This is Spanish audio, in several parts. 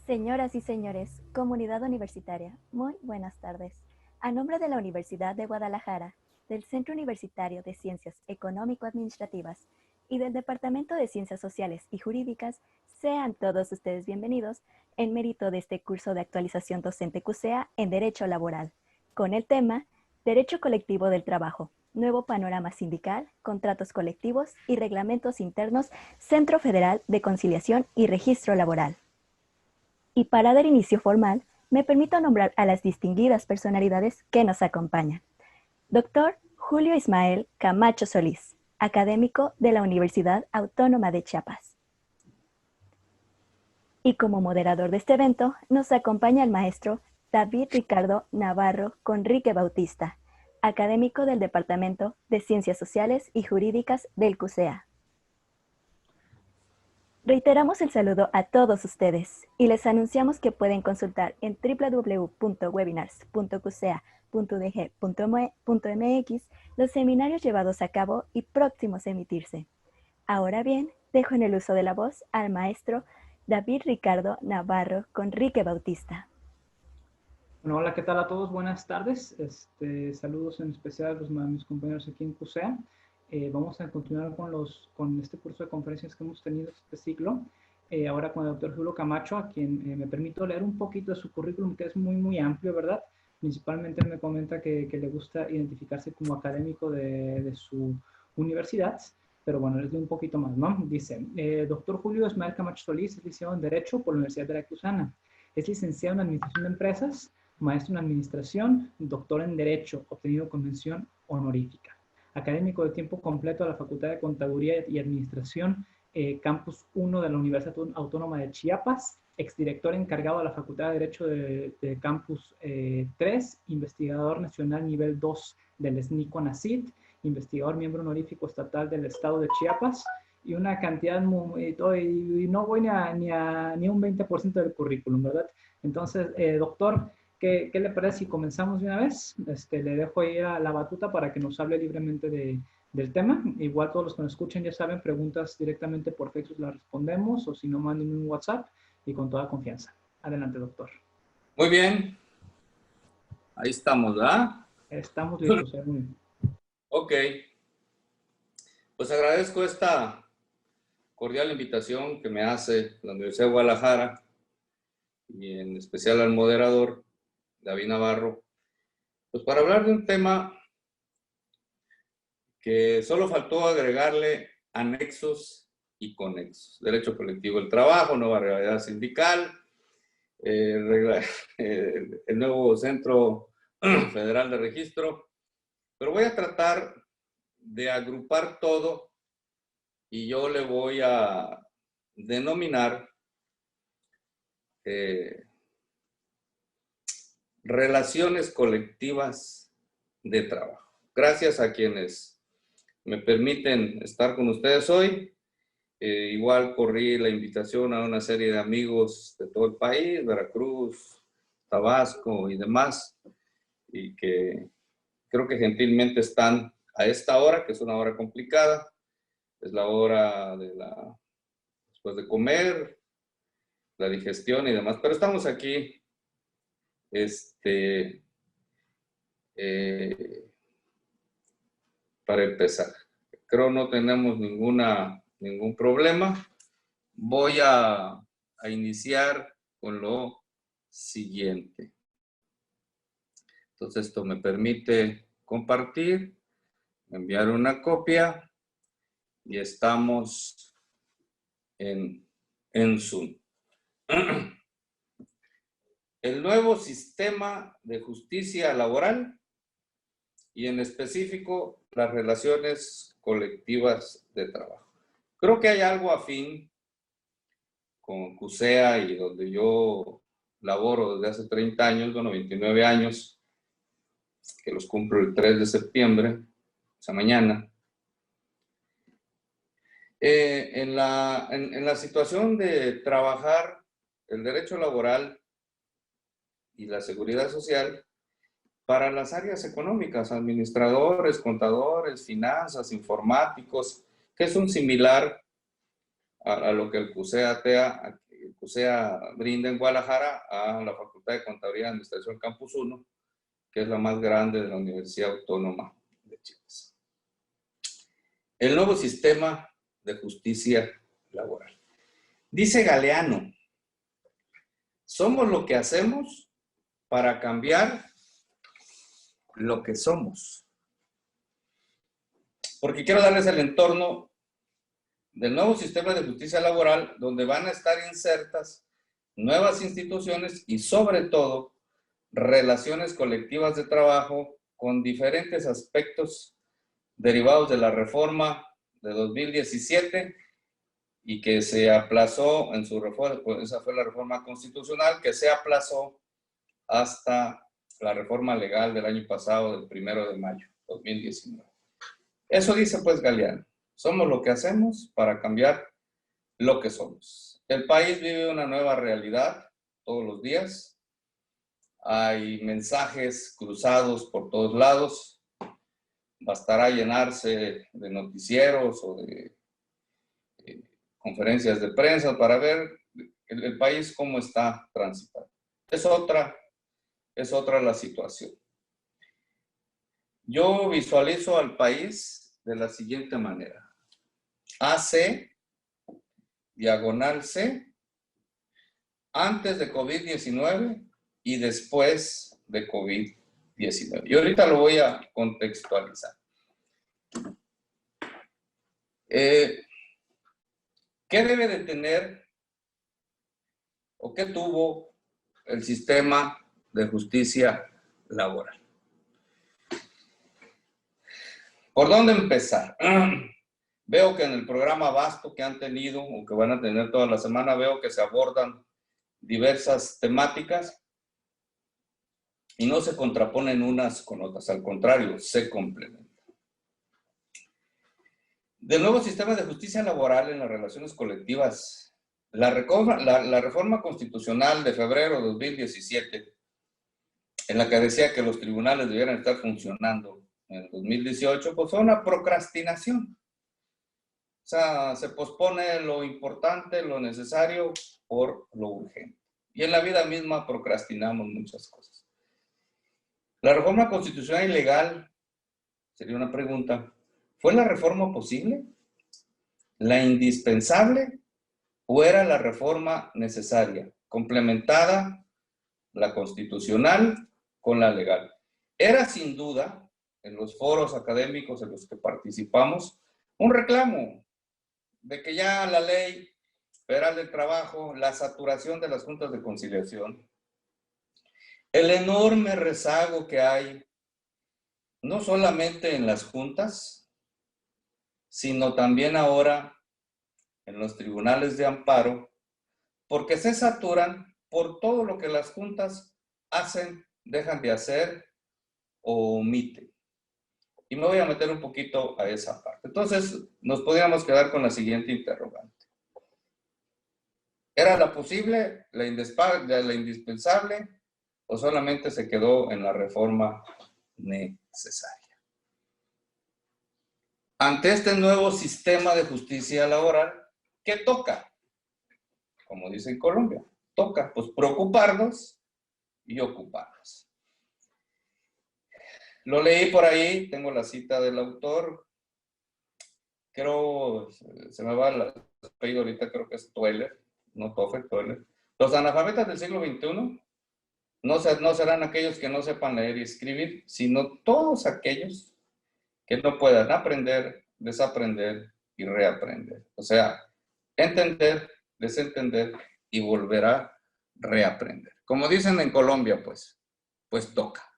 Señoras y señores, comunidad universitaria, muy buenas tardes. A nombre de la Universidad de Guadalajara, del Centro Universitario de Ciencias Económico-Administrativas y del Departamento de Ciencias Sociales y Jurídicas, sean todos ustedes bienvenidos en mérito de este curso de actualización docente CUSEA en Derecho Laboral, con el tema Derecho Colectivo del Trabajo, Nuevo Panorama Sindical, Contratos Colectivos y Reglamentos Internos, Centro Federal de Conciliación y Registro Laboral. Y para dar inicio formal, me permito nombrar a las distinguidas personalidades que nos acompañan. Doctor Julio Ismael Camacho Solís, académico de la Universidad Autónoma de Chiapas. Y como moderador de este evento, nos acompaña el maestro David Ricardo Navarro Conrique Bautista, académico del Departamento de Ciencias Sociales y Jurídicas del CUSEA. Reiteramos el saludo a todos ustedes y les anunciamos que pueden consultar en www.webinars.qcea.udg.mx los seminarios llevados a cabo y próximos a emitirse. Ahora bien, dejo en el uso de la voz al maestro David Ricardo Navarro Conrique Bautista. Bueno, hola, ¿qué tal a todos? Buenas tardes. Saludos en especial a mis compañeros aquí en CUSEA. Vamos a continuar con este curso de conferencias que hemos tenido este ciclo. Ahora con el doctor Julio Camacho, a quien me permito leer un poquito de su currículum, que es muy amplio, ¿verdad? Principalmente me comenta que le gusta identificarse como académico de su universidad, pero bueno, les doy un poquito más, ¿no? Dice, doctor Julio Ismael Camacho Solís es licenciado en Derecho por la Universidad de Veracruzana. Es licenciado en Administración de Empresas, maestro en Administración, doctor en Derecho, obtenido con mención honorífica. Académico de tiempo completo de la Facultad de Contaduría y Administración, Campus 1 de la Universidad Autónoma de Chiapas, exdirector encargado de la Facultad de Derecho de Campus 3, investigador nacional nivel 2 del SNICO NACIT, investigador miembro honorífico estatal del Estado de Chiapas, y una cantidad y no voy ni un 20% del currículum, ¿verdad? Entonces, doctor, ¿qué le parece si comenzamos de una vez? Le dejo ahí a la batuta para que nos hable libremente del tema. Igual todos los que nos escuchen ya saben, preguntas directamente por Facebook las respondemos, o si no, manden un WhatsApp y con toda confianza. Adelante, doctor. Muy bien. Ahí estamos, ¿verdad? Estamos listos. Muy bien. Ok. Pues agradezco esta cordial invitación que me hace la Universidad de Guadalajara y en especial al moderador, David Navarro, pues para hablar de un tema que solo faltó agregarle anexos y conexos. Derecho colectivo del trabajo, nueva realidad sindical, el nuevo Centro Federal de Registro, pero voy a tratar de agrupar todo y yo le voy a denominar relaciones colectivas de trabajo. Gracias a quienes me permiten estar con ustedes hoy. Igual corrí la invitación a una serie de amigos de todo el país, Veracruz, Tabasco y demás, y que creo que gentilmente están a esta hora, que es una hora complicada, es la hora después de comer, la digestión y demás, pero estamos aquí para empezar. Creo no tenemos ningún problema. Voy a iniciar con lo siguiente. Entonces, esto me permite compartir, enviar una copia y estamos en Zoom. El nuevo sistema de justicia laboral y en específico las relaciones colectivas de trabajo. Creo que hay algo afín con CUSEA y donde yo laboro desde hace 30 años, bueno, 29 años, que los cumplo el 3 de septiembre, o sea, mañana. En la situación de trabajar el derecho laboral y la seguridad social para las áreas económicas, administradores, contadores, finanzas, informáticos, que es un similar a lo que el CUSEA CUSEA brinda en Guadalajara a la Facultad de Contaduría y Administración Campus 1, que es la más grande de la Universidad Autónoma de Chiapas. El nuevo sistema de justicia laboral. Dice Galeano, somos lo que hacemos para cambiar lo que somos. Porque quiero darles el entorno del nuevo sistema de justicia laboral, donde van a estar insertas nuevas instituciones y sobre todo relaciones colectivas de trabajo con diferentes aspectos derivados de la reforma de 2017 y que se aplazó en su reforma, pues esa fue la reforma constitucional, que se aplazó hasta la reforma legal del año pasado, del 1 de mayo de 2019. Eso dice pues Galeano, somos lo que hacemos para cambiar lo que somos. El país vive una nueva realidad todos los días, hay mensajes cruzados por todos lados, bastará llenarse de noticieros o de conferencias de prensa para ver el país cómo está transitando. Es otra la situación. Yo visualizo al país de la siguiente manera. AC, diagonal C, antes de COVID-19 y después de COVID-19. Y ahorita lo voy a contextualizar. ¿Qué debe de tener o qué tuvo el sistema de justicia laboral? ¿Por dónde empezar? Veo que en el programa vasto que han tenido o que van a tener toda la semana, veo que se abordan diversas temáticas y no se contraponen unas con otras, al contrario, se complementan. Del nuevo sistema de justicia laboral en las relaciones colectivas, la reforma constitucional de febrero de 2017, en la que decía que los tribunales debieran estar funcionando en 2018, pues fue una procrastinación. O sea, se pospone lo importante, lo necesario por lo urgente. Y en la vida misma procrastinamos muchas cosas. La reforma constitucional y legal, sería una pregunta, ¿fue la reforma posible? ¿La indispensable? ¿O era la reforma necesaria? Complementada la constitucional con la legal. Era sin duda, en los foros académicos en los que participamos, un reclamo de que ya la ley federal del trabajo, la saturación de las juntas de conciliación, el enorme rezago que hay, no solamente en las juntas, sino también ahora en los tribunales de amparo, porque se saturan por todo lo que las juntas hacen, dejan de hacer o omiten. Y me voy a meter un poquito a esa parte. Entonces, nos podríamos quedar con la siguiente interrogante. ¿Era la posible, la indispensable, o solamente se quedó en la reforma necesaria? Ante este nuevo sistema de justicia laboral, ¿qué toca? Como dice en Colombia, toca pues preocuparnos y ocuparnos. Lo leí por ahí, tengo la cita del autor, creo, se me va el apellido ahorita, creo que es Toeller, no Toffel, Toeller. Los analfabetas del siglo XXI no serán aquellos que no sepan leer y escribir, sino todos aquellos que no puedan aprender, desaprender y reaprender. O sea, entender, desentender y volver a reaprender. Como dicen en Colombia, pues toca.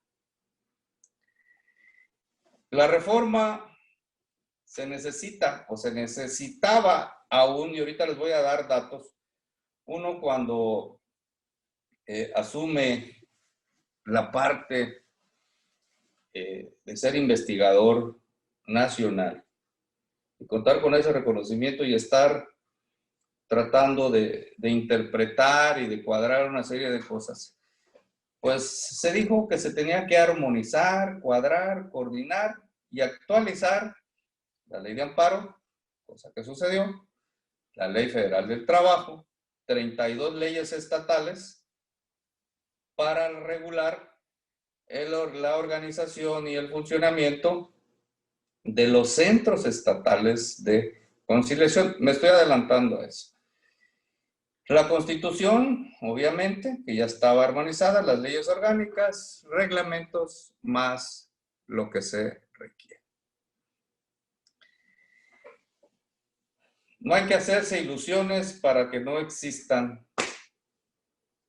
La reforma se necesita o se necesitaba aún, y ahorita les voy a dar datos. Uno cuando asume la parte de ser investigador nacional y contar con ese reconocimiento y estar tratando de interpretar y de cuadrar una serie de cosas, pues se dijo que se tenía que armonizar, cuadrar, coordinar y actualizar la ley de amparo, cosa que sucedió, la ley federal del trabajo 32 leyes estatales para regular la organización y el funcionamiento de los centros estatales de conciliación. Me estoy adelantando a eso. La Constitución, obviamente, que ya estaba armonizada, las leyes orgánicas, reglamentos, más lo que se requiere. No hay que hacerse ilusiones para que no existan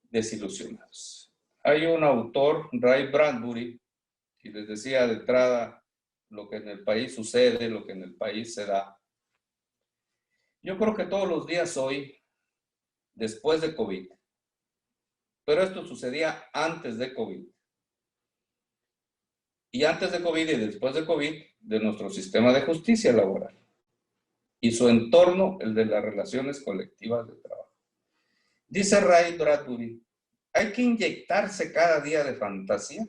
desilusionados. Hay un autor, Ray Bradbury, que les decía de entrada lo que en el país sucede, lo que en el país se da. Yo creo que todos los días hoy, después de COVID, pero esto sucedía antes de COVID. Y antes de COVID y después de COVID, de nuestro sistema de justicia laboral y su entorno, el de las relaciones colectivas de trabajo. Dice Ray Bradbury, hay que inyectarse cada día de fantasía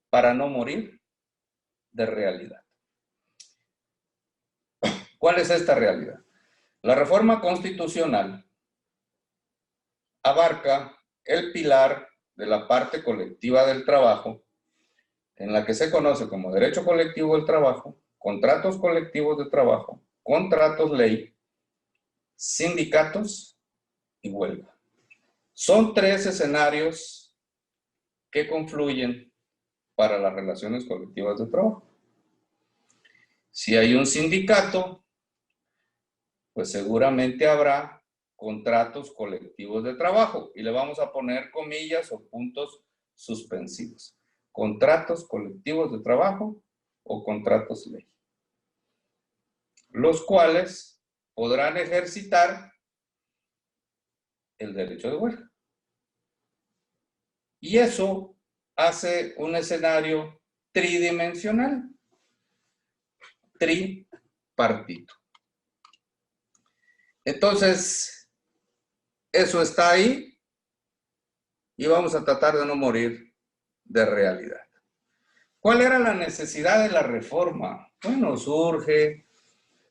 para no morir de realidad. ¿Cuál es esta realidad? La reforma constitucional abarca el pilar de la parte colectiva del trabajo, en la que se conoce como derecho colectivo del trabajo, contratos colectivos de trabajo, contratos ley, sindicatos y huelga. Son 3 escenarios que confluyen para las relaciones colectivas de trabajo. Si hay un sindicato, pues seguramente habrá contratos colectivos de trabajo y le vamos a poner comillas o puntos suspensivos. Contratos colectivos de trabajo o contratos ley, los cuales podrán ejercitar el derecho de huelga. Y eso hace un escenario tridimensional, tripartito. Entonces, eso está ahí y vamos a tratar de no morir de realidad. ¿Cuál era la necesidad de la reforma? Bueno, surge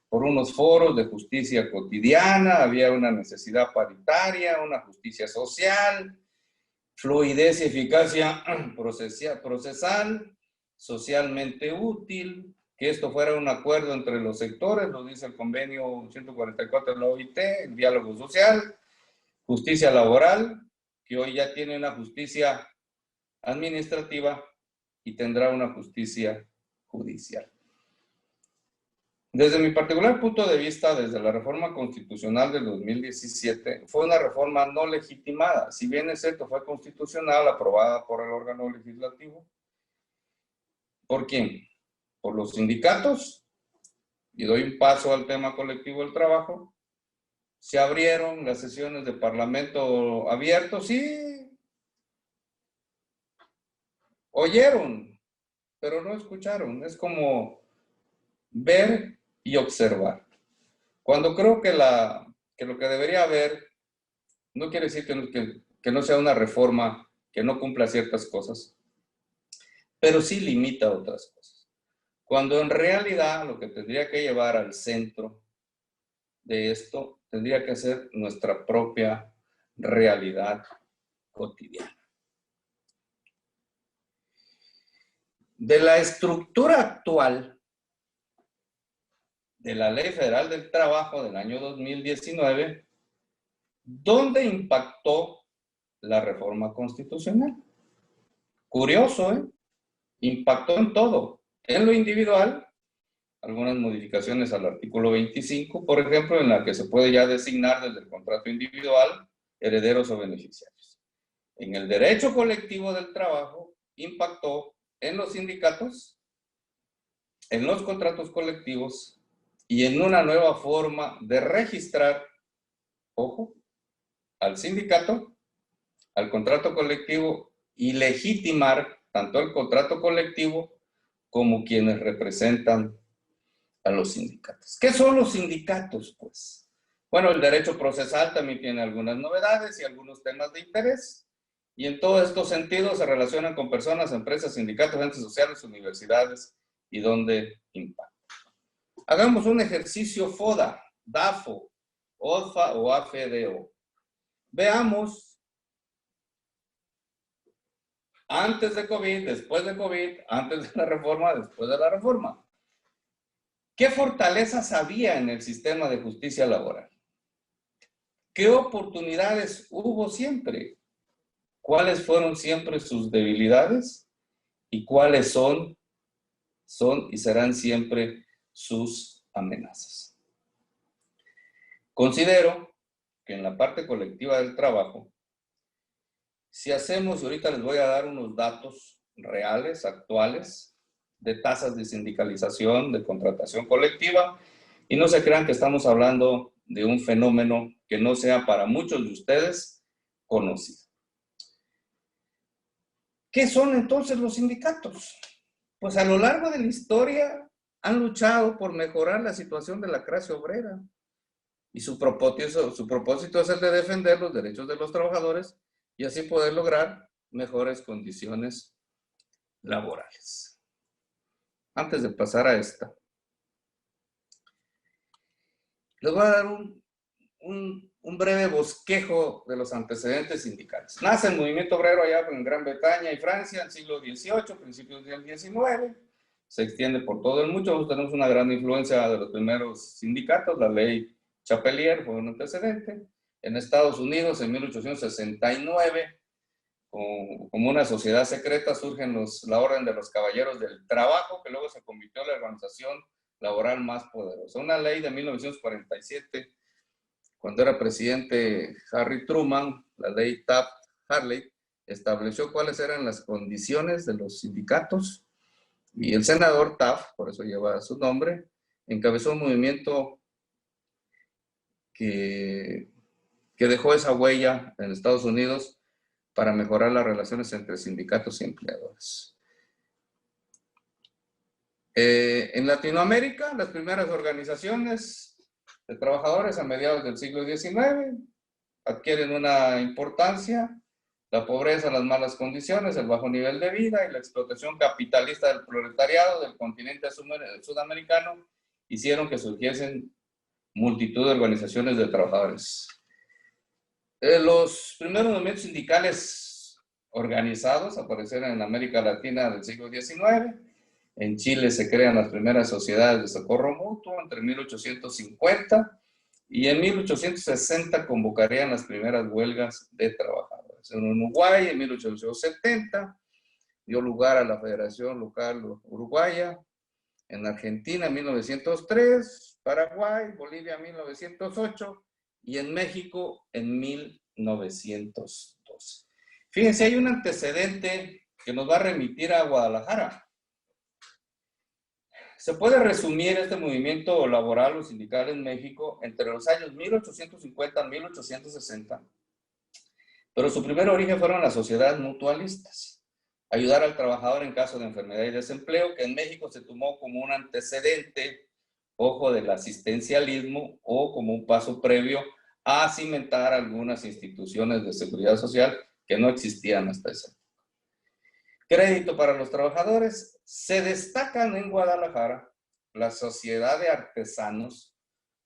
por unos foros de justicia cotidiana, había una necesidad paritaria, una justicia social, fluidez y eficacia procesal, socialmente útil, que esto fuera un acuerdo entre los sectores, lo dice el convenio 144 de la OIT, el diálogo social, justicia laboral, que hoy ya tiene una justicia administrativa y tendrá una justicia judicial. Desde mi particular punto de vista, desde la reforma constitucional del 2017, fue una reforma no legitimada. Si bien es cierto, fue constitucional, aprobada por el órgano legislativo. ¿Por quién? Por los sindicatos. Y doy un paso al tema colectivo del trabajo. Se abrieron las sesiones de parlamento abierto, sí. Oyeron, pero no escucharon. Es como ver y observar. Cuando creo que lo que debería haber, no quiere decir que no sea una reforma que no cumpla ciertas cosas, pero sí limita otras cosas. Cuando en realidad lo que tendría que llevar al centro de esto tendría que ser nuestra propia realidad cotidiana. De la estructura actual de la Ley Federal del Trabajo del año 2019, ¿dónde impactó la reforma constitucional? Curioso, ¿eh? Impactó en todo. En lo individual, algunas modificaciones al artículo 25, por ejemplo, en la que se puede ya designar desde el contrato individual herederos o beneficiarios. En el derecho colectivo del trabajo, impactó en los sindicatos, en los contratos colectivos, y en una nueva forma de registrar, ojo, al sindicato, al contrato colectivo y legitimar tanto el contrato colectivo como quienes representan a los sindicatos. ¿Qué son los sindicatos, pues? Bueno, el derecho procesal también tiene algunas novedades y algunos temas de interés. Y en todos estos sentidos se relacionan con personas, empresas, sindicatos, entes sociales, universidades y donde impactan. Hagamos un ejercicio FODA, DAFO, ODFA o AFDO. veamos antes de COVID, después de COVID, antes de la reforma, después de la reforma. ¿Qué fortalezas había en el sistema de justicia laboral? ¿Qué oportunidades hubo siempre? ¿Cuáles fueron siempre sus debilidades? ¿Y cuáles son y serán siempre sus amenazas? Considero que en la parte colectiva del trabajo, si hacemos, y ahorita les voy a dar unos datos reales, actuales, de tasas de sindicalización, de contratación colectiva, y no se crean que estamos hablando de un fenómeno que no sea para muchos de ustedes conocido. ¿Qué son entonces los sindicatos? Pues a lo largo de la historia han luchado por mejorar la situación de la clase obrera, y su propósito es el de defender los derechos de los trabajadores y así poder lograr mejores condiciones laborales. Antes de pasar a esta, les voy a dar un breve bosquejo de los antecedentes sindicales. Nace el movimiento obrero allá en Gran Bretaña y Francia en el siglo XVIII, principios del XIX, se extiende por todo el mundo. Tenemos una gran influencia de los primeros sindicatos, la ley Chapelier fue un antecedente. En Estados Unidos, en 1869, como una sociedad secreta, surgen la Orden de los Caballeros del Trabajo, que luego se convirtió en la organización laboral más poderosa. Una ley de 1947, cuando era presidente Harry Truman, la ley Taft-Hartley, estableció cuáles eran las condiciones de los sindicatos, y el senador Taft, por eso lleva su nombre, encabezó un movimiento que dejó esa huella en Estados Unidos para mejorar las relaciones entre sindicatos y empleadores. En Latinoamérica, las primeras organizaciones de trabajadores a mediados del siglo XIX adquieren una importancia. La pobreza, las malas condiciones, el bajo nivel de vida y la explotación capitalista del proletariado del continente sudamericano hicieron que surgiesen multitud de organizaciones de trabajadores. Los primeros movimientos sindicales organizados aparecieron en América Latina del siglo XIX. En Chile se crean las primeras sociedades de socorro mutuo entre 1850 y en 1860 convocarían las primeras huelgas de trabajadores. En Uruguay, en 1870, dio lugar a la Federación Local Uruguaya. En Argentina, en 1903, Paraguay, Bolivia, en 1908 y en México, en 1912. Fíjense, hay un antecedente que nos va a remitir a Guadalajara. Se puede resumir este movimiento laboral o sindical en México entre los años 1850 y 1860, pero su primer origen fueron las sociedades mutualistas. Ayudar al trabajador en caso de enfermedad y desempleo, que en México se tomó como un antecedente, ojo, del asistencialismo o como un paso previo a cimentar algunas instituciones de seguridad social que no existían hasta ese momento. Crédito para los trabajadores. Se destacan en Guadalajara la Sociedad de Artesanos,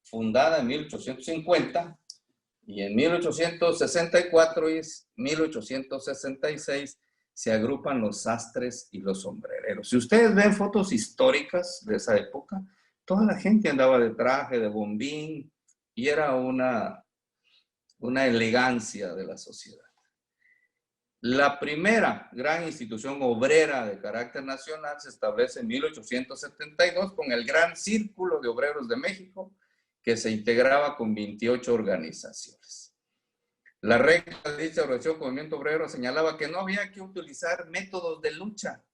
fundada en 1850, y en 1864 y 1866 se agrupan los sastres y los sombrereros. Si ustedes ven fotos históricas de esa época, toda la gente andaba de traje, de bombín, y era una elegancia de la sociedad. La primera gran institución obrera de carácter nacional se establece en 1872 con el Gran Círculo de Obreros de México, que se integraba con 28 organizaciones. La regla de dicha organización, Movimiento Obrero, señalaba que no había que utilizar métodos de lucha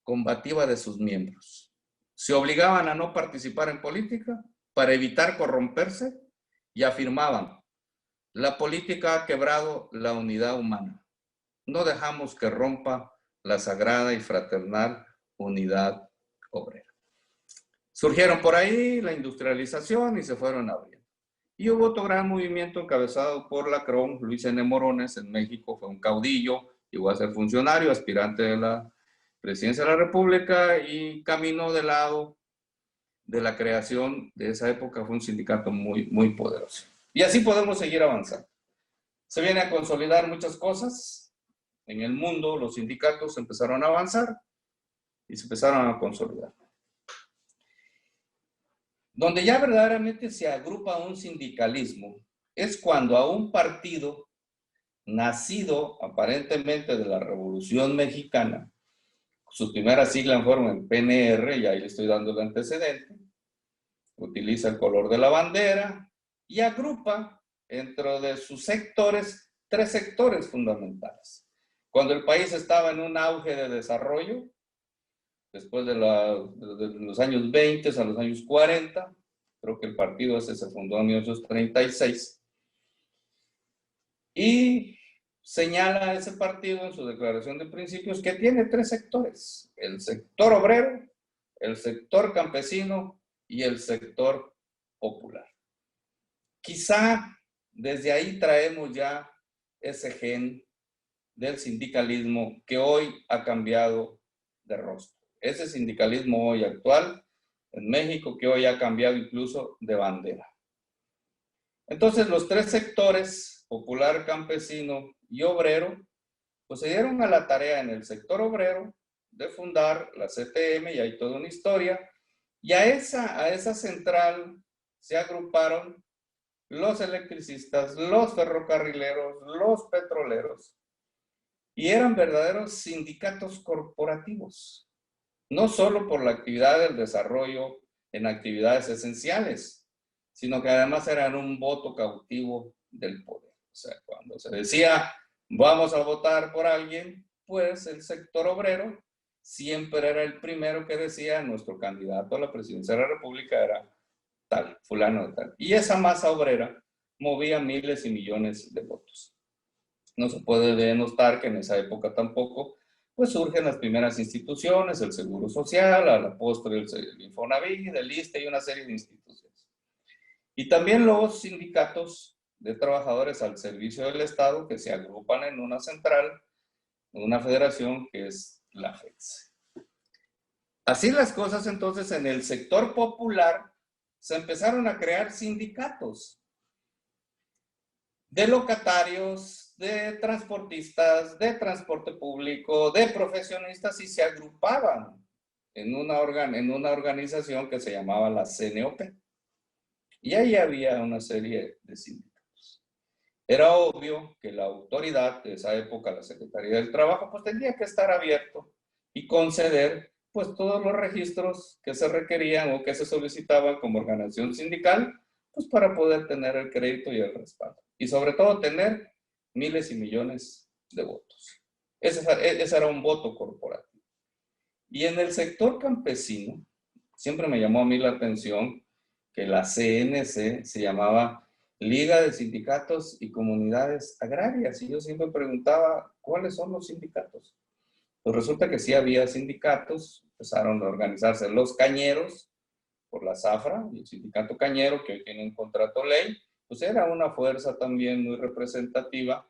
combativa de sus miembros. Se obligaban a no participar en política para evitar corromperse y afirmaban: la política ha quebrado la unidad humana. No dejamos que rompa la sagrada y fraternal unidad obrera. Surgieron por ahí la industrialización y se fueron abriendo. Y hubo otro gran movimiento encabezado por Lacrón, Luis N. Morones, en México, fue un caudillo, llegó a ser funcionario, aspirante de la presidencia de la República y caminó del lado de la creación de esa época, fue un sindicato muy, muy poderoso. Y así podemos seguir avanzando. Se vienen a consolidar muchas cosas. En el mundo los sindicatos empezaron a avanzar y se empezaron a consolidar. Donde ya verdaderamente se agrupa un sindicalismo es cuando a un partido nacido aparentemente de la Revolución Mexicana, sus primeras siglas fueron el PNR, y ahí le estoy dando el antecedente, utiliza el color de la bandera y agrupa dentro de sus sectores 3 sectores fundamentales. Cuando el país estaba en un auge de desarrollo, después de los años 20 a los años 40, creo que el partido ese se fundó en 1936, y señala ese partido en su declaración de principios que tiene 3 sectores: el sector obrero, el sector campesino y el sector popular. Quizá desde ahí traemos ya ese gen del sindicalismo que hoy ha cambiado de rostro. Ese sindicalismo hoy actual en México que hoy ha cambiado incluso de bandera. Entonces los 3 sectores, popular, campesino y obrero, pues se dieron a la tarea en el sector obrero de fundar la CTM, y hay toda una historia, y a esa central se agruparon los electricistas, los ferrocarrileros, los petroleros, y eran verdaderos sindicatos corporativos, no solo por la actividad del desarrollo en actividades esenciales, sino que además eran un voto cautivo del poder. O sea, cuando se decía vamos a votar por alguien, pues el sector obrero siempre era el primero que decía nuestro candidato a la presidencia de la República era tal, fulano de tal. Y esa masa obrera movía miles y millones de votos. No se puede denostar que en esa época tampoco, pues surgen las primeras instituciones, el Seguro Social, a la postre el Infonavit, el ISSSTE y una serie de instituciones. Y también los sindicatos de trabajadores al servicio del Estado que se agrupan en una central, en una federación que es la FEX. Así las cosas, entonces, en el sector popular se empezaron a crear sindicatos de locatarios, de transportistas, de transporte público, de profesionistas, y se agrupaban en una organización que se llamaba la CNOP. Y ahí había una serie de sindicatos. Era obvio que la autoridad de esa época, la Secretaría del Trabajo, pues tendría que estar abierto y conceder pues todos los registros que se requerían o que se solicitaban como organización sindical, pues para poder tener el crédito y el respaldo. Y sobre todo tener miles y millones de votos. Ese era un voto corporativo. Y en el sector campesino, siempre me llamó a mí la atención que la CNC se llamaba Liga de Sindicatos y Comunidades Agrarias. Y yo siempre preguntaba, ¿cuáles son los sindicatos? Pues resulta que sí había sindicatos, empezaron a organizarse los cañeros por la Zafra, y el sindicato cañero, que hoy tiene un contrato ley, pues era una fuerza también muy representativa.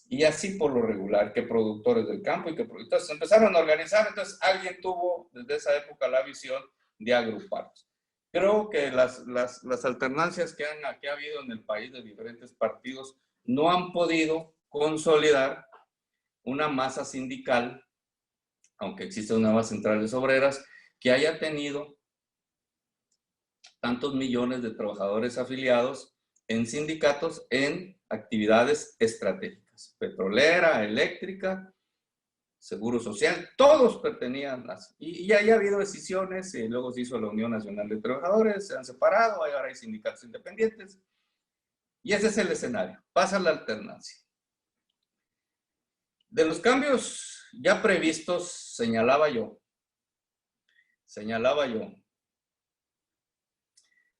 Y así por lo regular, que productores del campo y que productores se empezaron a organizar. Entonces alguien tuvo desde esa época la visión de agruparlos. Creo que las alternancias que ha habido en el país de diferentes partidos no han podido consolidar una masa sindical, aunque existen nuevas centrales obreras, que haya tenido tantos millones de trabajadores afiliados en sindicatos en actividades estratégicas, petrolera, eléctrica, seguro social, todos pertenían a... Y ya ha habido decisiones, y luego se hizo la Unión Nacional de Trabajadores, se han separado, ahora hay sindicatos independientes, y ese es el escenario, pasa la alternancia. De los cambios ya previstos, señalaba yo,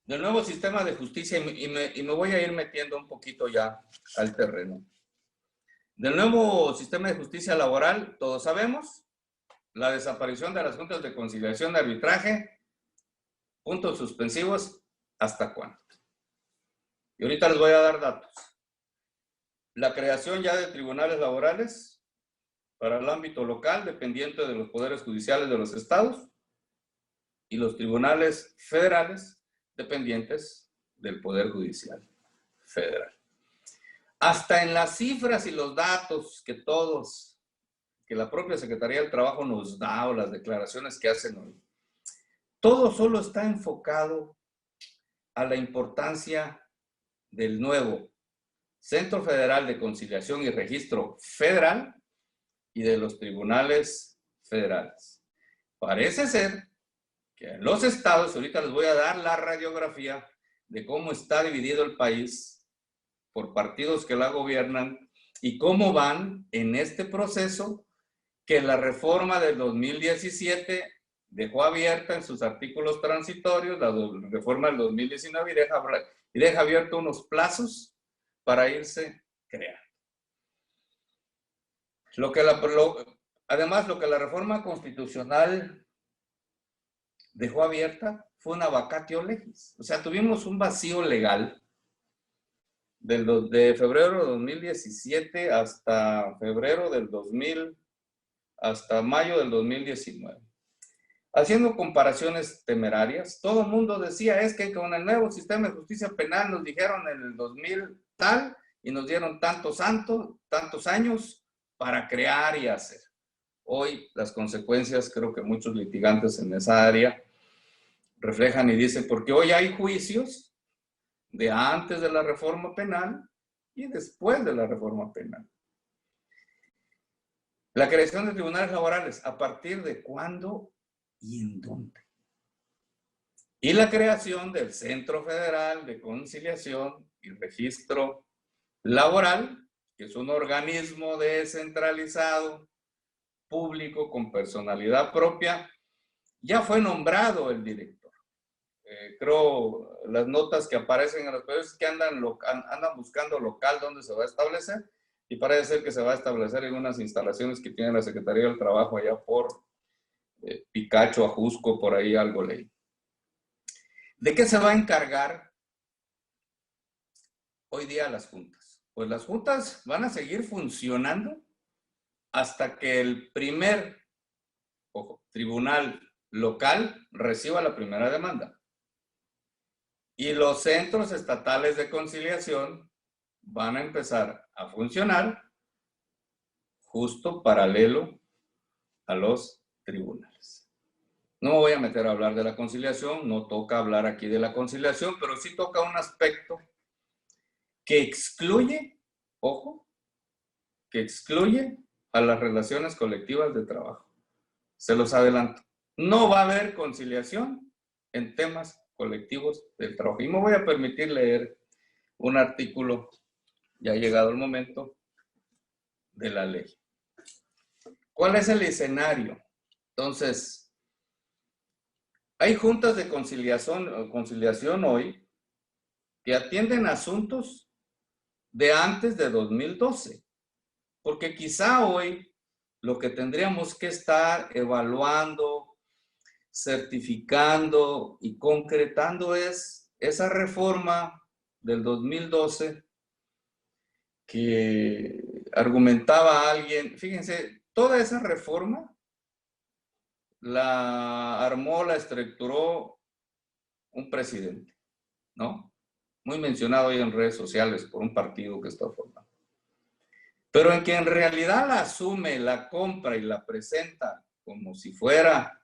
del nuevo sistema de justicia, y me voy a ir metiendo un poquito ya al terreno. Del nuevo sistema de justicia laboral, todos sabemos, la desaparición de las juntas de conciliación de arbitraje, puntos suspensivos, ¿hasta cuándo? Y ahorita les voy a dar datos. La creación ya de tribunales laborales para el ámbito local, dependiente de los poderes judiciales de los estados, y los tribunales federales, dependientes del Poder Judicial Federal. hasta en las cifras y los datos que la propia Secretaría del Trabajo nos da, o las declaraciones que hacen hoy, todo solo está enfocado a la importancia del nuevo Centro Federal de Conciliación y Registro Federal y de los tribunales federales. Parece ser que en los estados, ahorita les voy a dar la radiografía de cómo está dividido el país por partidos que la gobiernan y cómo van en este proceso que la reforma del 2017 dejó abierta en sus artículos transitorios, la reforma del 2019 y deja abierto unos plazos para irse creando. Además, lo que la reforma constitucional dejó abierta fue una vacatio legis. O sea, tuvimos un vacío legal de febrero de 2017 hasta hasta mayo del 2019. Haciendo comparaciones temerarias, todo el mundo decía, es que con el nuevo sistema de justicia penal nos dijeron en el 2000 tal, y nos dieron tantos años para crear y hacer. Hoy las consecuencias, creo que muchos litigantes en esa área reflejan y dicen, porque hoy hay juicios de antes de la reforma penal y después de la reforma penal. La creación de tribunales laborales, ¿a partir de cuándo y en dónde? Y la creación del Centro Federal de Conciliación y Registro Laboral, que es un organismo descentralizado, público, con personalidad propia. Ya fue nombrado el director. Creo las notas que aparecen en los periódicos que andan buscando local donde se va a establecer, y parece ser que se va a establecer en unas instalaciones que tiene la Secretaría del Trabajo allá por Picacho, Ajusco, por ahí algo leí. ¿De qué se va a encargar hoy día las juntas? Pues las juntas van a seguir funcionando hasta que el primer tribunal local reciba la primera demanda. Y los centros estatales de conciliación van a empezar a funcionar justo paralelo a los tribunales. No me voy a meter a hablar de la conciliación, no toca hablar aquí de la conciliación, pero sí toca un aspecto que excluye, ojo, que excluye a las relaciones colectivas de trabajo. Se los adelanto. No va a haber conciliación en temas colectivos del trabajo. Y me voy a permitir leer un artículo, ya ha llegado el momento, de la ley. ¿Cuál es el escenario? Entonces, hay juntas de conciliación hoy que atienden asuntos de antes de 2012, porque quizá hoy lo que tendríamos que estar evaluando, certificando y concretando es esa reforma del 2012 que argumentaba alguien. Fíjense, toda esa reforma la armó, la estructuró un presidente, ¿no? Muy mencionado hoy en redes sociales por un partido que está formado. Pero en que en realidad la asume, la compra y la presenta como si fuera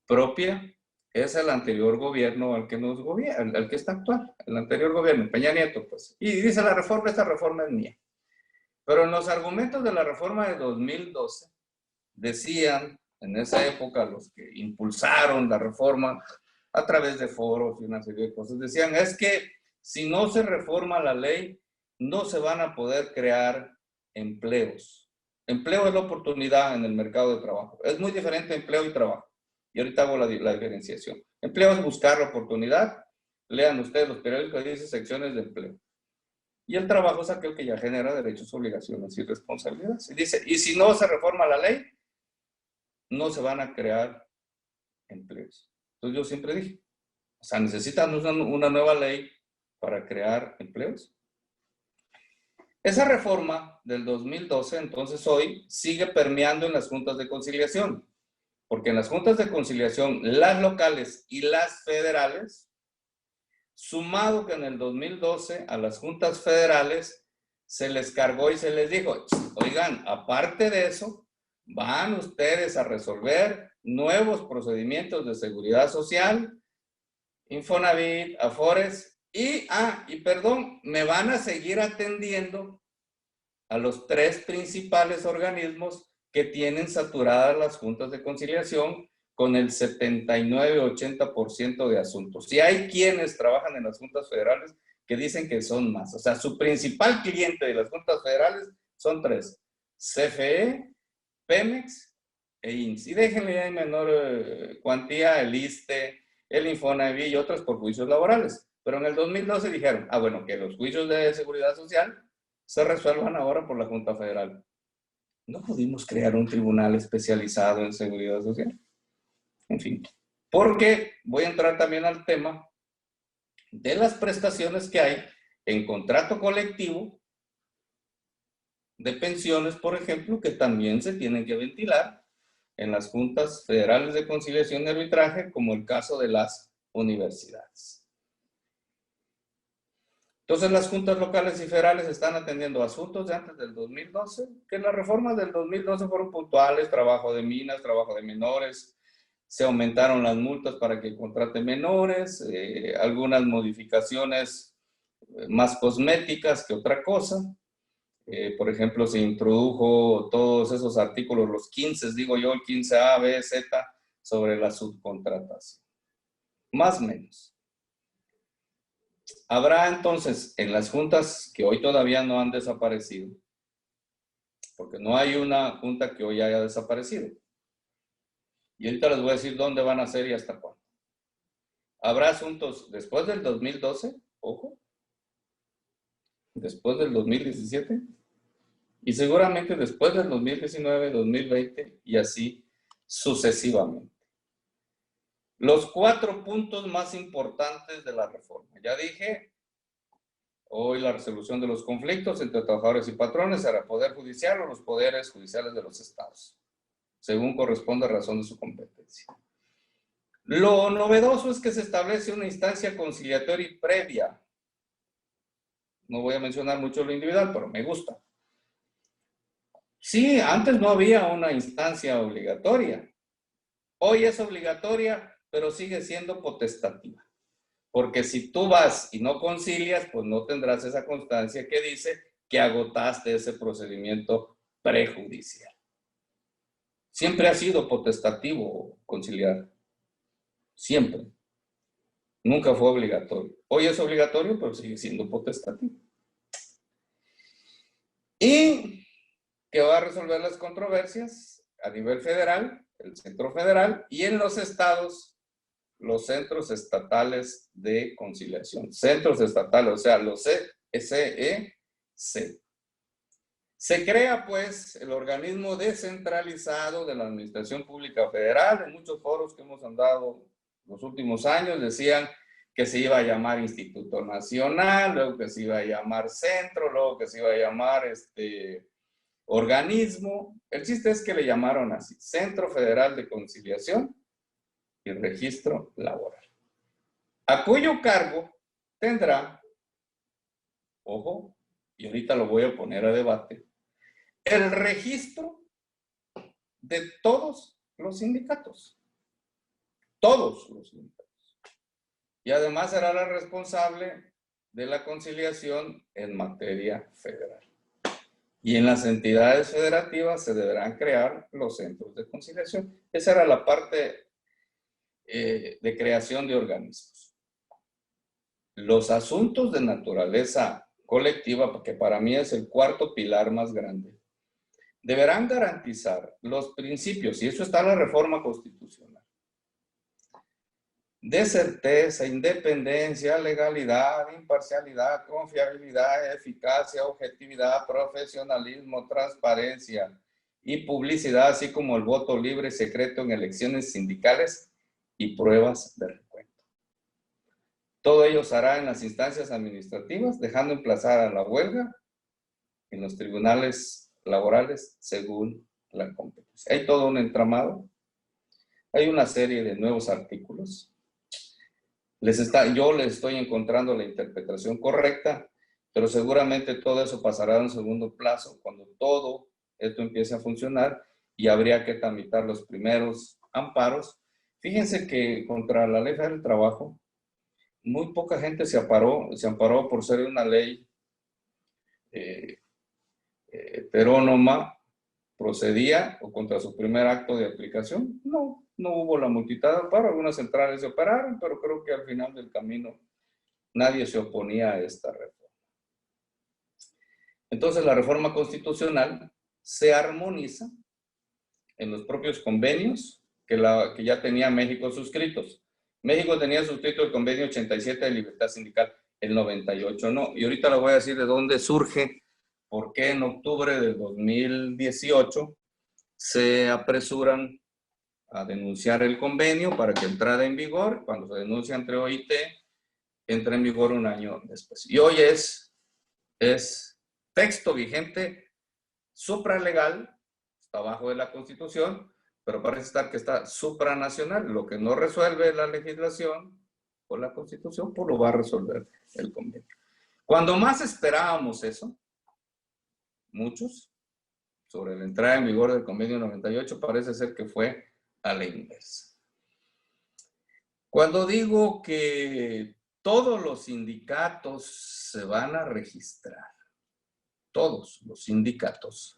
propia, es el anterior gobierno al que nos gobierna, al que está actual, el anterior gobierno, Peña Nieto, pues. Y dice la reforma, esta reforma es mía. Pero en los argumentos de la reforma de 2012, decían en esa época los que impulsaron la reforma a través de foros y una serie de cosas, decían, es que si no se reforma la ley, no se van a poder crear empleos. Empleo es la oportunidad en el mercado de trabajo. Es muy diferente empleo y trabajo. Y ahorita hago la diferenciación. Empleo es buscar la oportunidad. Lean ustedes los periódicos, dice secciones de empleo. Y el trabajo es aquel que ya genera derechos, obligaciones y responsabilidades. Y dice, y si no se reforma la ley, no se van a crear empleos. Entonces yo siempre dije, o sea, ¿necesitan una nueva ley para crear empleos? Esa reforma del 2012, entonces hoy, sigue permeando en las juntas de conciliación. Porque en las juntas de conciliación, las locales y las federales, sumado que en el 2012 a las juntas federales se les cargó y se les dijo, oigan, aparte de eso, van ustedes a resolver nuevos procedimientos de seguridad social, Infonavit, Afores, y perdón, me van a seguir atendiendo a los 3 principales organismos que tienen saturadas las juntas de conciliación con el 79-80% de asuntos. Y hay quienes trabajan en las juntas federales que dicen que son más. O sea, su principal cliente de las juntas federales son 3. CFE, Pemex e INS. Y déjenle ya en menor cuantía el ISSSTE, el Infonavit y otros por juicios laborales. Pero en el 2012 dijeron, bueno, que los juicios de seguridad social se resuelvan ahora por la Junta Federal. No pudimos crear un tribunal especializado en seguridad social. En fin, porque voy a entrar también al tema de las prestaciones que hay en contrato colectivo de pensiones, por ejemplo, que también se tienen que ventilar en las juntas federales de conciliación y arbitraje, como el caso de las universidades. Entonces, las juntas locales y federales están atendiendo asuntos de antes del 2012, que las reformas del 2012 fueron puntuales, trabajo de minas, trabajo de menores, se aumentaron las multas para que contraten menores, algunas modificaciones más cosméticas que otra cosa. Por ejemplo, se introdujo todos esos artículos, los 15, digo yo, el 15A, B, Z, sobre la subcontratación. Más o menos. Habrá entonces en las juntas que hoy todavía no han desaparecido, porque no hay una junta que hoy haya desaparecido. Y ahorita les voy a decir dónde van a ser y hasta cuándo. Habrá asuntos después del 2012, ojo, después del 2017, y seguramente después del 2019, 2020 y así sucesivamente. Los 4 puntos más importantes de la reforma. Ya dije, hoy la resolución de los conflictos entre trabajadores y patrones será poder judicial o los poderes judiciales de los estados, según corresponda a razón de su competencia. Lo novedoso es que se establece una instancia conciliatoria y previa. No voy a mencionar mucho lo individual, pero me gusta. Sí, antes no había una instancia obligatoria. Hoy es obligatoria, pero sigue siendo potestativa. Porque si tú vas y no concilias, pues no tendrás esa constancia que dice que agotaste ese procedimiento prejudicial. Siempre ha sido potestativo conciliar. Siempre. Nunca fue obligatorio. Hoy es obligatorio, pero sigue siendo potestativo. Y que va a resolver las controversias a nivel federal, el Centro Federal, y en los estados, los centros estatales de conciliación. Centros estatales, o sea, los CEC. Se crea, pues, el organismo descentralizado de la Administración Pública Federal. En muchos foros que hemos andado los últimos años decían que se iba a llamar Instituto Nacional, luego que se iba a llamar Centro, luego que se iba a llamar organismo. El chiste es que le llamaron así, Centro Federal de Conciliación y Registro Laboral, a cuyo cargo tendrá, ojo, y ahorita lo voy a poner a debate, el registro de todos los sindicatos. Todos los sindicatos. Y además será la responsable de la conciliación en materia federal. Y en las entidades federativas se deberán crear los centros de conciliación. Esa era la parte de creación de organismos. Los asuntos de naturaleza colectiva, que para mí es el 4º pilar más grande, deberán garantizar los principios, y eso está en la reforma constitucional, de certeza, independencia, legalidad, imparcialidad, confiabilidad, eficacia, objetividad, profesionalismo, transparencia y publicidad, así como el voto libre y secreto en elecciones sindicales y pruebas de recuento. Todo ello se hará en las instancias administrativas, dejando emplazar a la huelga en los tribunales laborales según la competencia. Hay todo un entramado, hay una serie de nuevos artículos. Yo les estoy encontrando la interpretación correcta pero seguramente todo eso pasará en segundo plazo cuando todo esto empiece a funcionar y habría que tramitar los primeros amparos. Fíjense que contra la Ley Federal del Trabajo, muy poca gente se amparó por ser una ley heterónoma, procedía o contra su primer acto de aplicación. No hubo la multitud de amparo, algunas centrales se operaron, pero creo que al final del camino nadie se oponía a esta reforma. Entonces la reforma constitucional se armoniza en los propios convenios que ya tenía México suscritos. México tenía suscrito el convenio 87 de libertad sindical, el 98 no. Y ahorita les voy a decir de dónde surge, por qué en octubre del 2018 se apresuran a denunciar el convenio para que entrara en vigor. Cuando se denuncia entre OIT, entra en vigor un año después. Y hoy es texto vigente, supralegal, está abajo de la Constitución, pero parece estar que está supranacional. Lo que no resuelve la legislación o la Constitución, pues lo va a resolver el convenio. Cuando más esperábamos eso, muchos, sobre la entrada en vigor del convenio 98, parece ser que fue a la inversa. Cuando digo que todos los sindicatos se van a registrar, todos los sindicatos,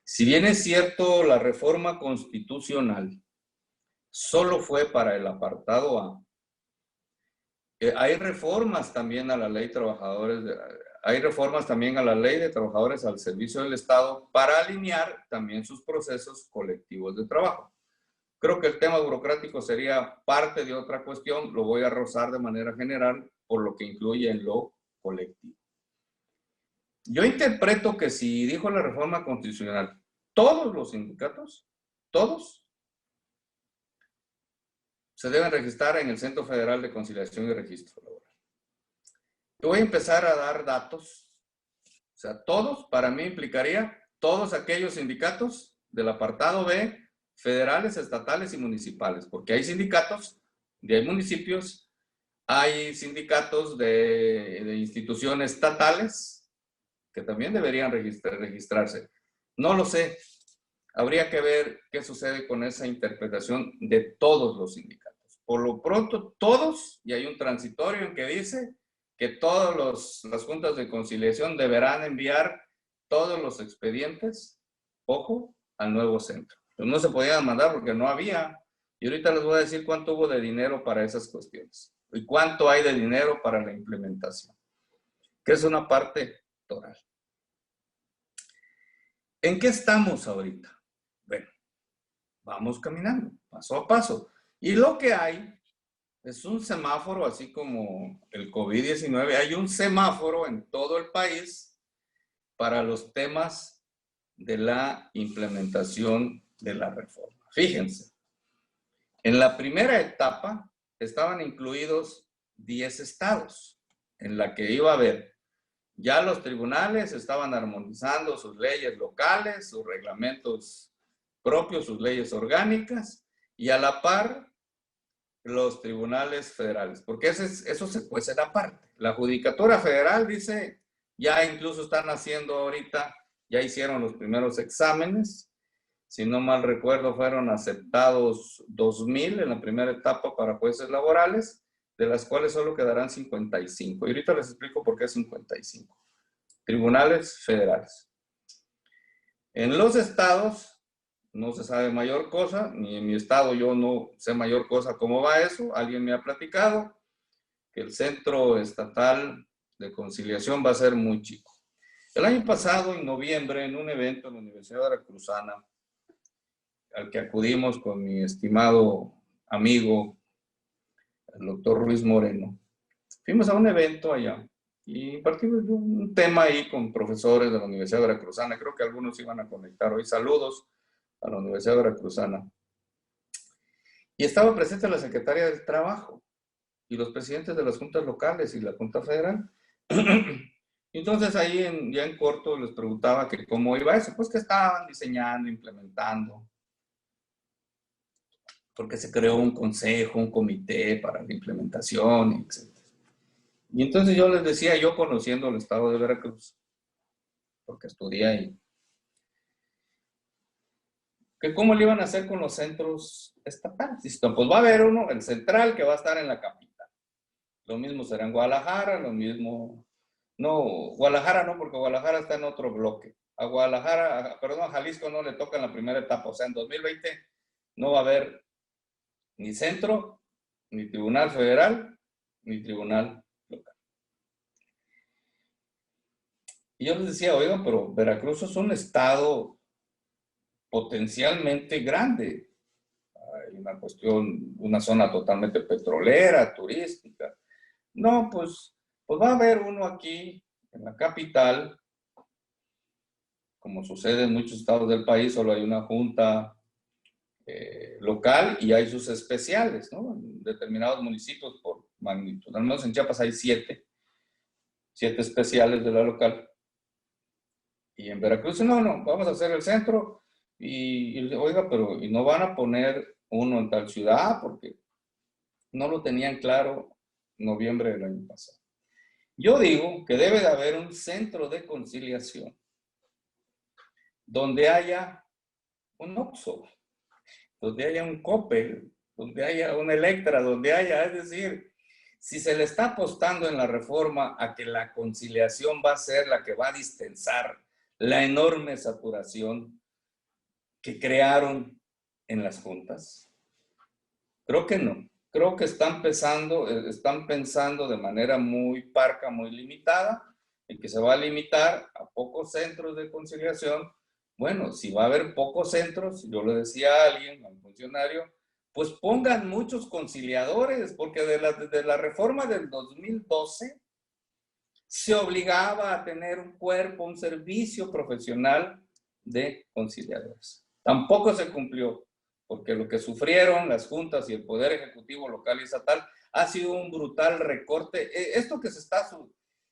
si bien es cierto, la reforma constitucional solo fue para el apartado A, hay reformas también a la ley de trabajadores, hay reformas también a la ley de trabajadores al servicio del Estado para alinear también sus procesos colectivos de trabajo. Creo que el tema burocrático sería parte de otra cuestión, lo voy a rozar de manera general por lo que incluye en lo colectivo. Yo interpreto que si dijo la reforma constitucional, todos los sindicatos, todos, se deben registrar en el Centro Federal de Conciliación y Registro Laboral. Yo voy a empezar a dar datos, o sea, todos, para mí implicaría todos aquellos sindicatos del apartado B, federales, estatales y municipales, porque hay sindicatos de municipios, hay sindicatos de instituciones estatales que también deberían registrarse. No lo sé. Habría que ver qué sucede con esa interpretación de todos los sindicatos. Por lo pronto, todos, y hay un transitorio en que dice que todas las juntas de conciliación deberán enviar todos los expedientes, ojo, al nuevo centro. Pues no se podían mandar porque no había. Y ahorita les voy a decir cuánto hubo de dinero para esas cuestiones y cuánto hay de dinero para la implementación, que es una parte total. ¿En qué estamos ahorita? Bueno, vamos caminando, paso a paso. Y lo que hay es un semáforo, así como el COVID-19, hay un semáforo en todo el país para los temas de la implementación de la reforma. Fíjense, en la primera etapa estaban incluidos 10 estados, en la que iba a haber, ya los tribunales estaban armonizando sus leyes locales, sus reglamentos propios, sus leyes orgánicas, y a la par los tribunales federales, porque eso se puede ser aparte. La Judicatura Federal dice, ya incluso están haciendo ahorita, ya hicieron los primeros exámenes, si no mal recuerdo fueron aceptados 2,000 en la primera etapa para jueces laborales, de las cuales solo quedarán 55. Y ahorita les explico por qué 55. Tribunales federales. En los estados no se sabe mayor cosa, ni en mi estado yo no sé mayor cosa cómo va eso. Alguien me ha platicado que el Centro Estatal de Conciliación va a ser muy chico. El año pasado, en noviembre, en un evento en la Universidad Veracruzana, al que acudimos con mi estimado amigo, el doctor Ruiz Moreno, fuimos a un evento allá y partimos de un tema ahí con profesores de la Universidad Veracruzana. Creo que algunos iban a conectar hoy. Saludos a la Universidad Veracruzana. Y estaba presente la secretaria del Trabajo y los presidentes de las juntas locales y la Junta Federal. Entonces ahí ya en corto les preguntaba que cómo iba eso. Pues que estaban diseñando, implementando. Porque se creó un consejo, un comité para la implementación, etc. Y entonces yo les decía, yo conociendo el estado de Veracruz, porque estudié ahí, que cómo le iban a hacer con los centros estatales. Dice, pues va a haber uno, el central, que va a estar en la capital. Lo mismo será en Guadalajara, lo mismo... No, Guadalajara no, porque Guadalajara está en otro bloque. A Guadalajara, perdón, a Jalisco no le toca en la primera etapa. O sea, en 2020 no va a haber ni centro, ni tribunal federal, ni tribunal local. Y yo les decía, oigan, pero Veracruz es un estado potencialmente grande. Hay una cuestión, una zona totalmente petrolera, turística. No, pues va a haber uno aquí en la capital. Como sucede en muchos estados del país, solo hay una junta local y hay sus especiales, ¿no? En determinados municipios por magnitud. Al menos en Chiapas hay 7 especiales de la local. Y en Veracruz, no, vamos a hacer el centro. Y oiga, pero ¿y no van a poner uno en tal ciudad? Porque no lo tenían claro en noviembre del año pasado. Yo digo que debe de haber un centro de conciliación donde haya un Oxxo, donde haya un Coppel, donde haya una Electra, donde haya, es decir, si se le está apostando en la reforma a que la conciliación va a ser la que va a distensar la enorme saturación que crearon en las juntas, creo que no. Creo que están pensando de manera muy parca, muy limitada, en que se va a limitar a pocos centros de conciliación. Bueno, si va a haber pocos centros, yo le decía a alguien, a un funcionario, pues pongan muchos conciliadores, porque desde la reforma del 2012 se obligaba a tener un cuerpo, un servicio profesional de conciliadores. Tampoco se cumplió, porque lo que sufrieron las juntas y el Poder Ejecutivo local y estatal ha sido un brutal recorte.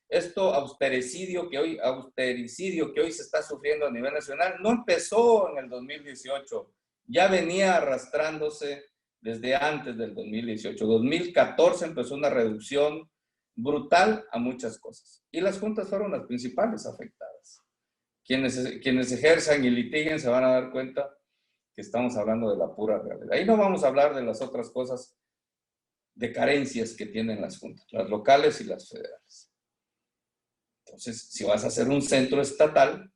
Esto austericidio que hoy se está sufriendo a nivel nacional, no empezó en el 2018, ya venía arrastrándose desde antes del 2018. 2014 empezó una reducción brutal a muchas cosas. Y las juntas fueron las principales afectadas. Quienes ejerzan y litiguen se van a dar cuenta que estamos hablando de la pura realidad. Ahí no vamos a hablar de las otras cosas de carencias que tienen las juntas, las locales y las federales. Entonces, si vas a hacer un centro estatal,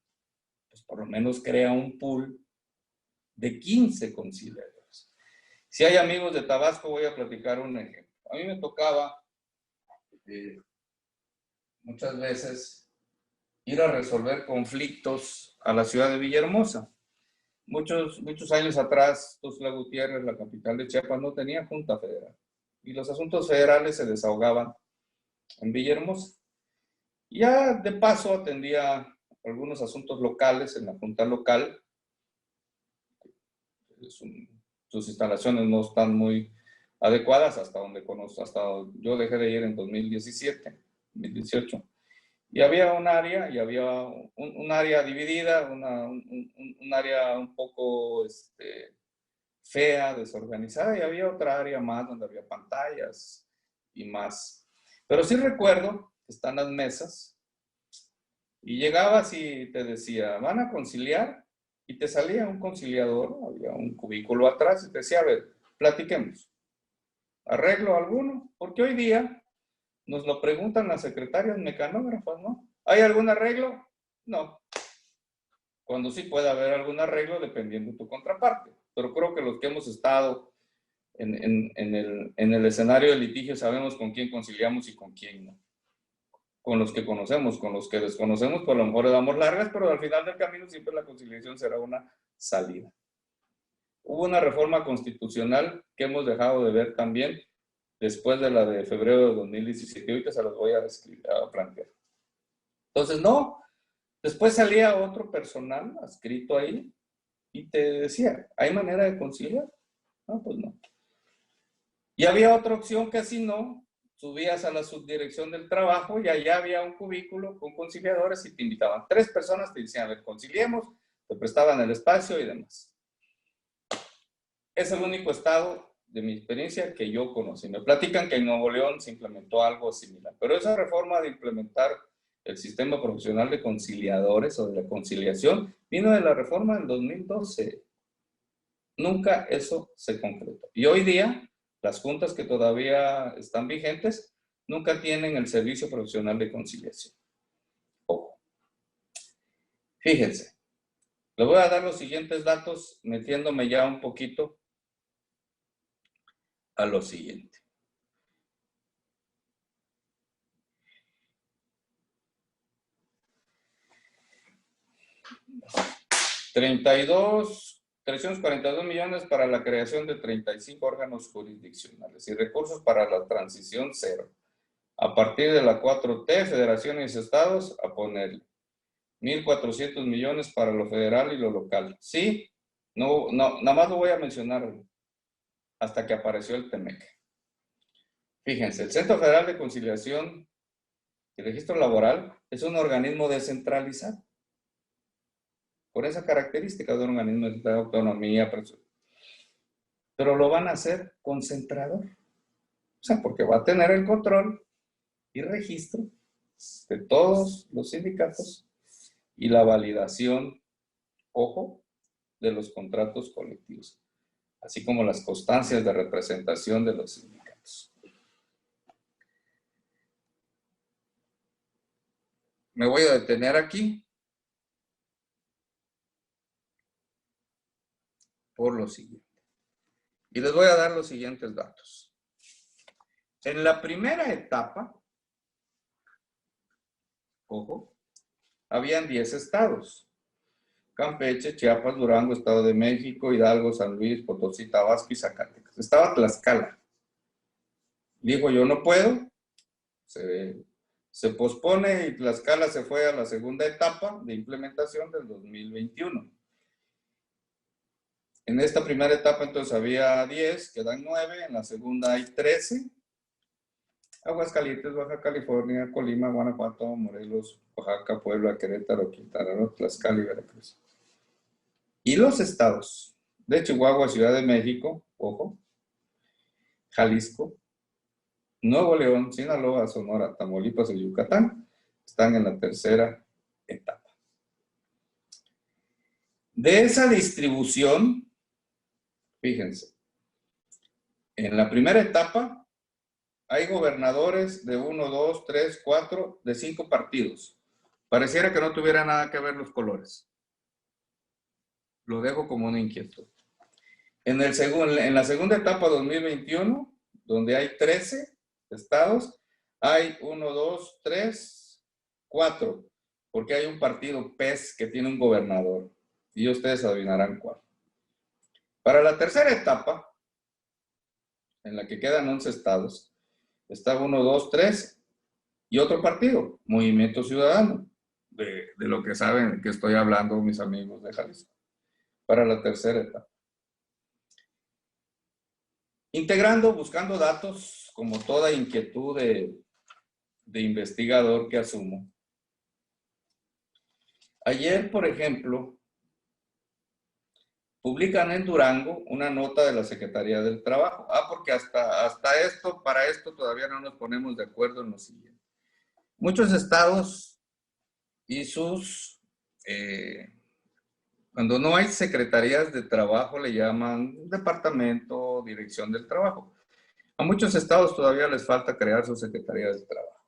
pues por lo menos crea un pool de 15 conciliadores. Si hay amigos de Tabasco, voy a platicar un ejemplo. A mí me tocaba muchas veces ir a resolver conflictos a la ciudad de Villahermosa. Muchos años atrás, Tuxtla Gutiérrez, la capital de Chiapas, no tenía junta federal. Y los asuntos federales se desahogaban en Villahermosa. Ya de paso atendía algunos asuntos locales en la junta local. Sus instalaciones no están muy adecuadas hasta donde conozco, yo dejé de ir en 2018. Y había un área, un área dividida, un área un poco fea, desorganizada, y había otra área más donde había pantallas y más. Pero sí recuerdo que están las mesas y llegabas y te decía, ¿van a conciliar? Y te salía un conciliador, había un cubículo atrás y te decía, a ver, platiquemos. ¿Arreglo alguno? Porque hoy día nos lo preguntan las secretarias mecanógrafas, ¿no? ¿Hay algún arreglo? No. Cuando sí puede haber algún arreglo dependiendo de tu contraparte. Pero creo que los que hemos estado en el escenario de litigio sabemos con quién conciliamos y con quién no. Con los que conocemos, con los que desconocemos, pues a lo mejor le damos largas, pero al final del camino siempre la conciliación será una salida. Hubo una reforma constitucional que hemos dejado de ver también después de la de febrero de 2017. Ahorita se los voy a plantear. Entonces, no. Después salía otro personal adscrito ahí y te decía, ¿hay manera de conciliar? No, pues no. Y había otra opción que así no. Subías a la subdirección del trabajo y allá había un cubículo con conciliadores y te invitaban. 3 personas, te decían, a ver, conciliemos, te prestaban el espacio y demás. Es el único estado de mi experiencia que yo conocí. Me platican que en Nuevo León se implementó algo similar, pero esa reforma de implementar el sistema profesional de conciliadores o de la conciliación vino de la reforma del 2012. Nunca eso se concretó. Y hoy día, las juntas que todavía están vigentes nunca tienen el servicio profesional de conciliación. Ojo. Fíjense, les voy a dar los siguientes datos metiéndome ya un poquito a lo siguiente. $342 millones para la creación de 35 órganos jurisdiccionales y recursos para la transición cero. A partir de la 4T, federaciones y estados, a ponerle 1.400 millones para lo federal y lo local. Sí, no, nada más lo voy a mencionar hasta que apareció el TEMEC. Fíjense, el Centro Federal de Conciliación y Registro Laboral es un organismo descentralizado. Por esa característica de un organismo de autonomía, pero lo van a hacer concentrador. O sea, porque va a tener el control y registro de todos los sindicatos y la validación, ojo, de los contratos colectivos, así como las constancias de representación de los sindicatos. Me voy a detener aquí por lo siguiente. Y les voy a dar los siguientes datos. En la primera etapa, ojo, habían 10 estados. Campeche, Chiapas, Durango, Estado de México, Hidalgo, San Luis, Potosí, Tabasco y Zacatecas. Estaba Tlaxcala. Dijo, yo no puedo. Se pospone y Tlaxcala se fue a la segunda etapa de implementación del 2021. En esta primera etapa entonces había 10, quedan 9, en la segunda hay 13. Aguascalientes, Baja California, Colima, Guanajuato, Morelos, Oaxaca, Puebla, Querétaro, Quintana Roo, Tlaxcala y Veracruz. Y los estados de Chihuahua, Ciudad de México, ojo, Jalisco, Nuevo León, Sinaloa, Sonora, Tamaulipas y Yucatán están en la tercera etapa. De esa distribución, fíjense, en la primera etapa hay gobernadores de 1, 2, 3, 4, de 5 partidos. Pareciera que no tuviera nada que ver los colores. Lo dejo como una inquietud. En la segunda etapa 2021, donde hay 13 estados, hay 1, 2, 3, 4, porque hay un partido PES que tiene un gobernador. Y ustedes adivinarán cuál. Para la tercera etapa, en la que quedan 11 estados, está 1, 2, 3 y otro partido, Movimiento Ciudadano, de lo que saben que estoy hablando mis amigos de Jalisco, para la tercera etapa. Integrando, buscando datos, como toda inquietud de investigador que asumo. Ayer, por ejemplo, publican en Durango una nota de la Secretaría del Trabajo. Porque hasta esto, para esto todavía no nos ponemos de acuerdo en lo siguiente. Muchos estados y cuando no hay secretarías de trabajo, le llaman departamento, dirección del trabajo. A muchos estados todavía les falta crear sus secretarías de trabajo.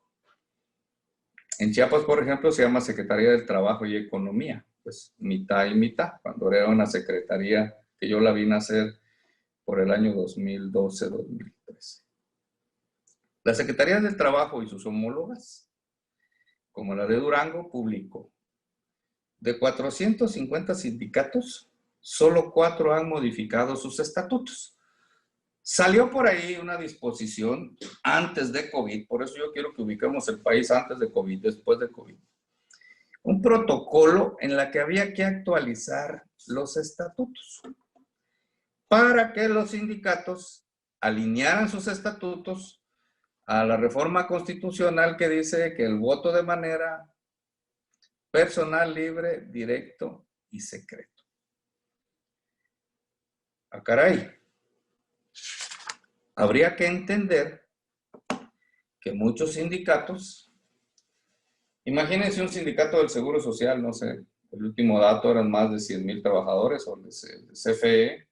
En Chiapas, por ejemplo, se llama Secretaría del Trabajo y Economía. Pues mitad y mitad, cuando era una secretaría que yo la vine a hacer por el año 2012-2013. La Secretaría del Trabajo y sus homólogas, como la de Durango, publicó: de 450 sindicatos, solo 4 han modificado sus estatutos. Salió por ahí una disposición antes de COVID, por eso yo quiero que ubiquemos el país antes de COVID, después de COVID. Un protocolo en la que había que actualizar los estatutos para que los sindicatos alinearan sus estatutos a la reforma constitucional que dice que el voto de manera personal, libre, directo y secreto. Ah, caray. habría que entender que muchos sindicatos, imagínense un sindicato del Seguro Social, no sé, el último dato eran más de 100,000 trabajadores, o el de CFE.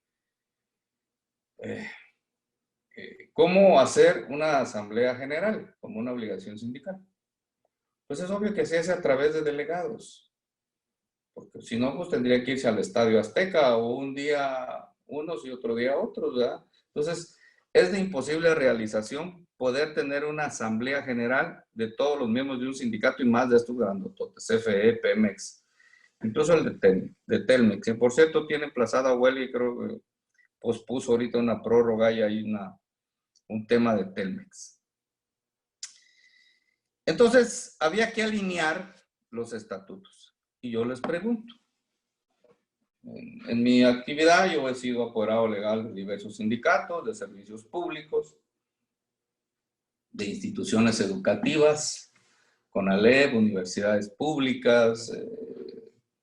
¿Cómo hacer una asamblea general como una obligación sindical? Pues es obvio que se hace a través de delegados, porque si no, pues tendría que irse al Estadio Azteca, o un día unos y otro día otros, ¿verdad? Entonces, es de imposible realización poder tener una asamblea general de todos los miembros de un sindicato y más de estos grandototes, CFE, Pemex, incluso el de Telmex, que por cierto tiene emplazada huelga y creo que pospuso ahorita una prórroga y hay un tema de Telmex. Entonces, había que alinear los estatutos. Y yo les pregunto, en mi actividad yo he sido apoderado legal de diversos sindicatos, de servicios públicos, de instituciones educativas, CONALEP, universidades públicas,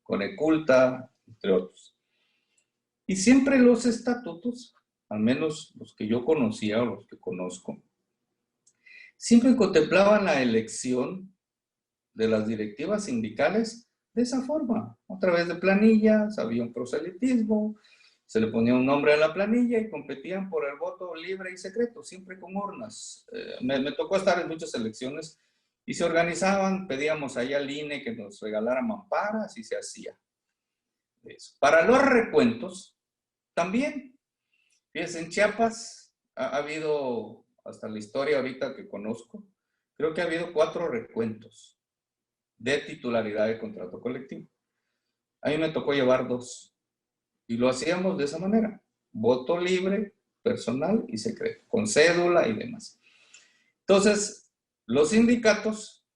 CONECULTA, entre otros. Y siempre los estatutos, al menos los que yo conocía o los que conozco, siempre contemplaban la elección de las directivas sindicales de esa forma, a través de planillas, había un proselitismo, se le ponía un nombre a la planilla y competían por el voto libre y secreto, siempre con urnas. Me tocó estar en muchas elecciones y se organizaban, pedíamos ahí al INE que nos regalara mamparas y se hacía eso. Para los recuentos, también, fíjense, en Chiapas ha habido, hasta la historia ahorita que conozco, creo que ha habido 4 recuentos de titularidad de contrato colectivo. A mí me tocó llevar 2 y lo hacíamos de esa manera, voto libre, personal y secreto, con cédula y demás. Entonces, los sindicatos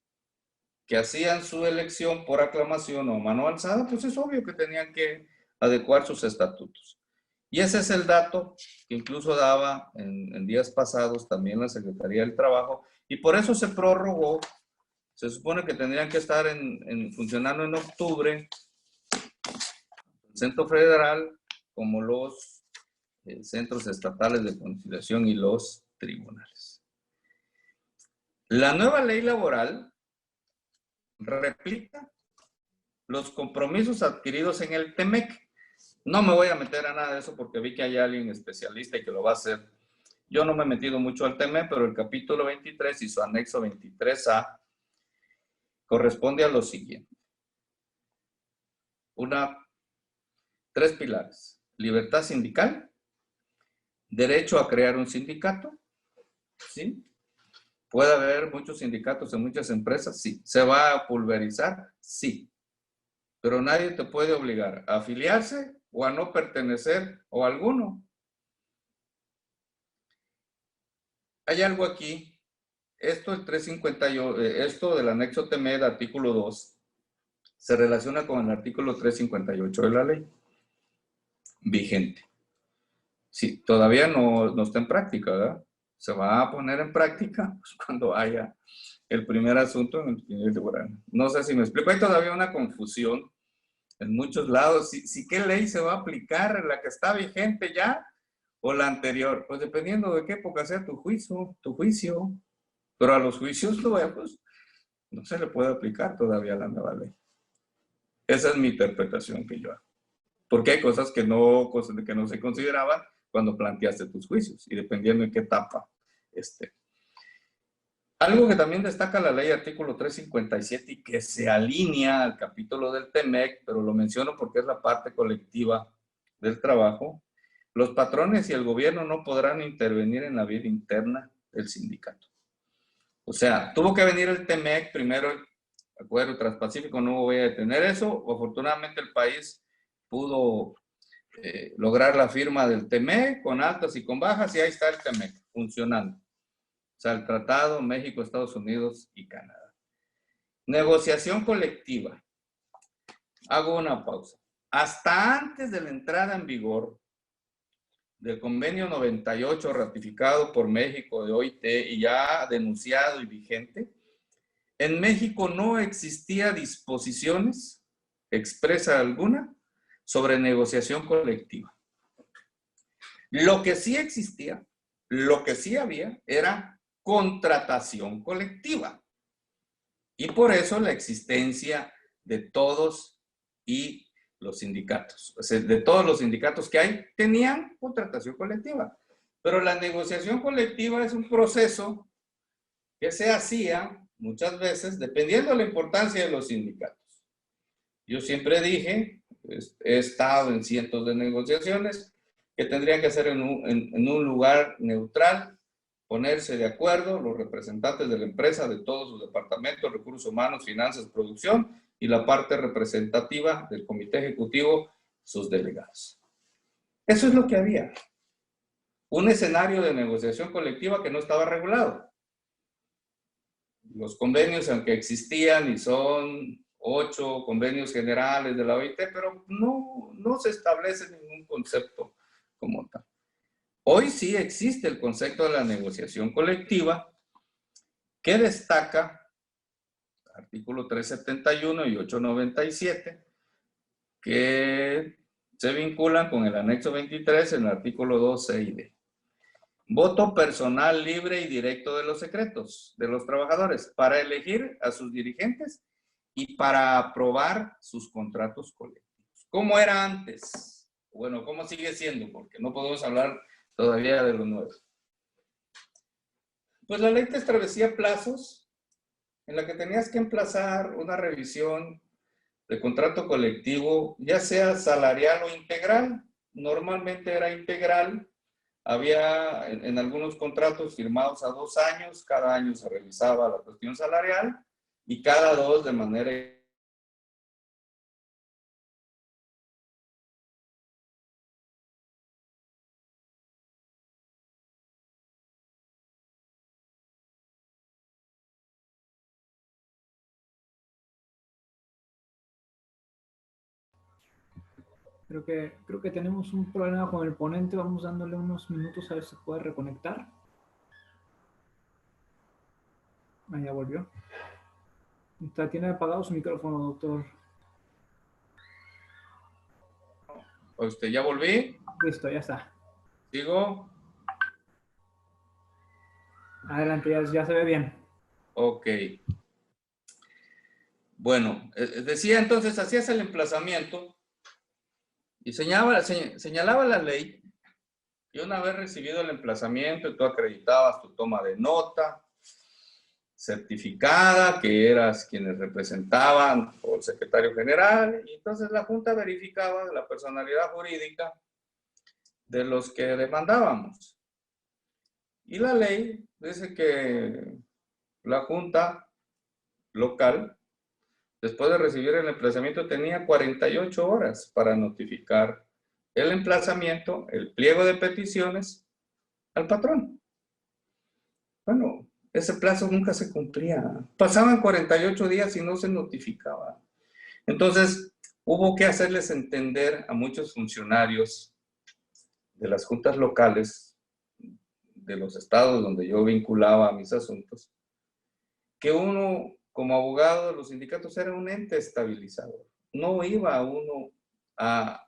que hacían su elección por aclamación o mano alzada, pues es obvio que tenían que adecuar sus estatutos. Y ese es el dato que incluso daba en días pasados también la Secretaría del Trabajo, y por eso se prorrogó. Se supone que tendrían que estar funcionando en octubre, el Centro Federal, como los centros estatales de conciliación y los tribunales. La nueva ley laboral replica los compromisos adquiridos en el TEMEC. No me voy a meter a nada de eso porque vi que hay alguien especialista y que lo va a hacer. Yo no me he metido mucho al TEMEC, pero el capítulo 23 y su anexo 23A corresponde a lo siguiente. 3 pilares. Libertad sindical, derecho a crear un sindicato, ¿sí? ¿Puede haber muchos sindicatos en muchas empresas? Sí. ¿Se va a pulverizar? Sí. Pero nadie te puede obligar a afiliarse o a no pertenecer o a alguno. Hay algo aquí. Esto, el 358, esto del anexo TEMED, artículo 2, se relaciona con el artículo 358 de la ley vigente. Sí, todavía no está en práctica, ¿verdad? Se va a poner en práctica pues, cuando haya el primer asunto en el nivel laboral. No sé si me explico. Hay todavía una confusión en muchos lados. Si ¿qué ley se va a aplicar? ¿La que está vigente ya o la anterior? Pues dependiendo de qué época sea tu juicio. Pero a los juicios nuevos no se le puede aplicar todavía la nueva ley. Esa es mi interpretación que yo hago. Porque hay cosas que no se consideraban cuando planteaste tus juicios y dependiendo en qué etapa esté. Algo que también destaca la ley artículo 357 y que se alinea al capítulo del TEMEC, pero lo menciono porque es la parte colectiva del trabajo, los patrones y el gobierno no podrán intervenir en la vida interna del sindicato. O sea, tuvo que venir el TEMEC, primero el acuerdo transpacífico, no voy a detener eso, afortunadamente el país pudo lograr la firma del TEMEC con altas y con bajas y ahí está el TEMEC funcionando. O sea, el tratado México, Estados Unidos y Canadá. Negociación colectiva. Hago una pausa. Hasta antes de la entrada en vigor del convenio 98 ratificado por México de OIT y ya denunciado y vigente, en México no existía disposiciones expresa alguna sobre negociación colectiva. Lo que sí existía Lo que sí había era contratación colectiva. Y por eso la existencia de todos y los sindicatos. O sea, de todos los sindicatos que hay, tenían contratación colectiva. Pero la negociación colectiva es un proceso que se hacía muchas veces dependiendo de la importancia de los sindicatos. Yo siempre dije, he estado en cientos de negociaciones, que tendrían que ser en un lugar neutral, ponerse de acuerdo los representantes de la empresa, de todos sus departamentos, recursos humanos, finanzas, producción, y la parte representativa del comité ejecutivo, sus delegados. Eso es lo que había. Un escenario de negociación colectiva que no estaba regulado. Los convenios, aunque existían y son 8 convenios generales de la OIT, pero no se establece ningún concepto como tal. Hoy sí existe el concepto de la negociación colectiva que destaca artículo 371 y 897 que se vinculan con el anexo 23 en el artículo 2C y D. Voto personal libre y directo de los secretos de los trabajadores para elegir a sus dirigentes y para aprobar sus contratos colectivos. ¿Cómo era antes? Bueno, ¿cómo sigue siendo? Porque no podemos hablar todavía de lo nuevo. Pues la ley te establecía plazos en la que tenías que emplazar una revisión de contrato colectivo, ya sea salarial o integral. Normalmente era integral. Había en algunos contratos firmados a 2 años, cada año se revisaba la cuestión salarial y cada 2 de manera. Creo que tenemos un problema con el ponente. Vamos dándole unos minutos a ver si se puede reconectar. Ah, ya volvió. Tiene apagado su micrófono, doctor. ¿Ya volví? Listo, ya está. ¿Sigo? Adelante, ya se ve bien. Ok. Bueno, decía entonces, hacías el emplazamiento y señalaba la ley que una vez recibido el emplazamiento, tú acreditabas tu toma de nota certificada, que eras quienes representaban o el secretario general, y entonces la Junta verificaba la personalidad jurídica de los que demandábamos. Y la ley dice que la Junta local, después de recibir el emplazamiento, tenía 48 horas para notificar el emplazamiento, el pliego de peticiones al patrón. Bueno, ese plazo nunca se cumplía. Pasaban 48 días y no se notificaba. Entonces, hubo que hacerles entender a muchos funcionarios de las juntas locales de los estados donde yo vinculaba mis asuntos, que uno, como abogado de los sindicatos, era un ente estabilizador. No iba uno a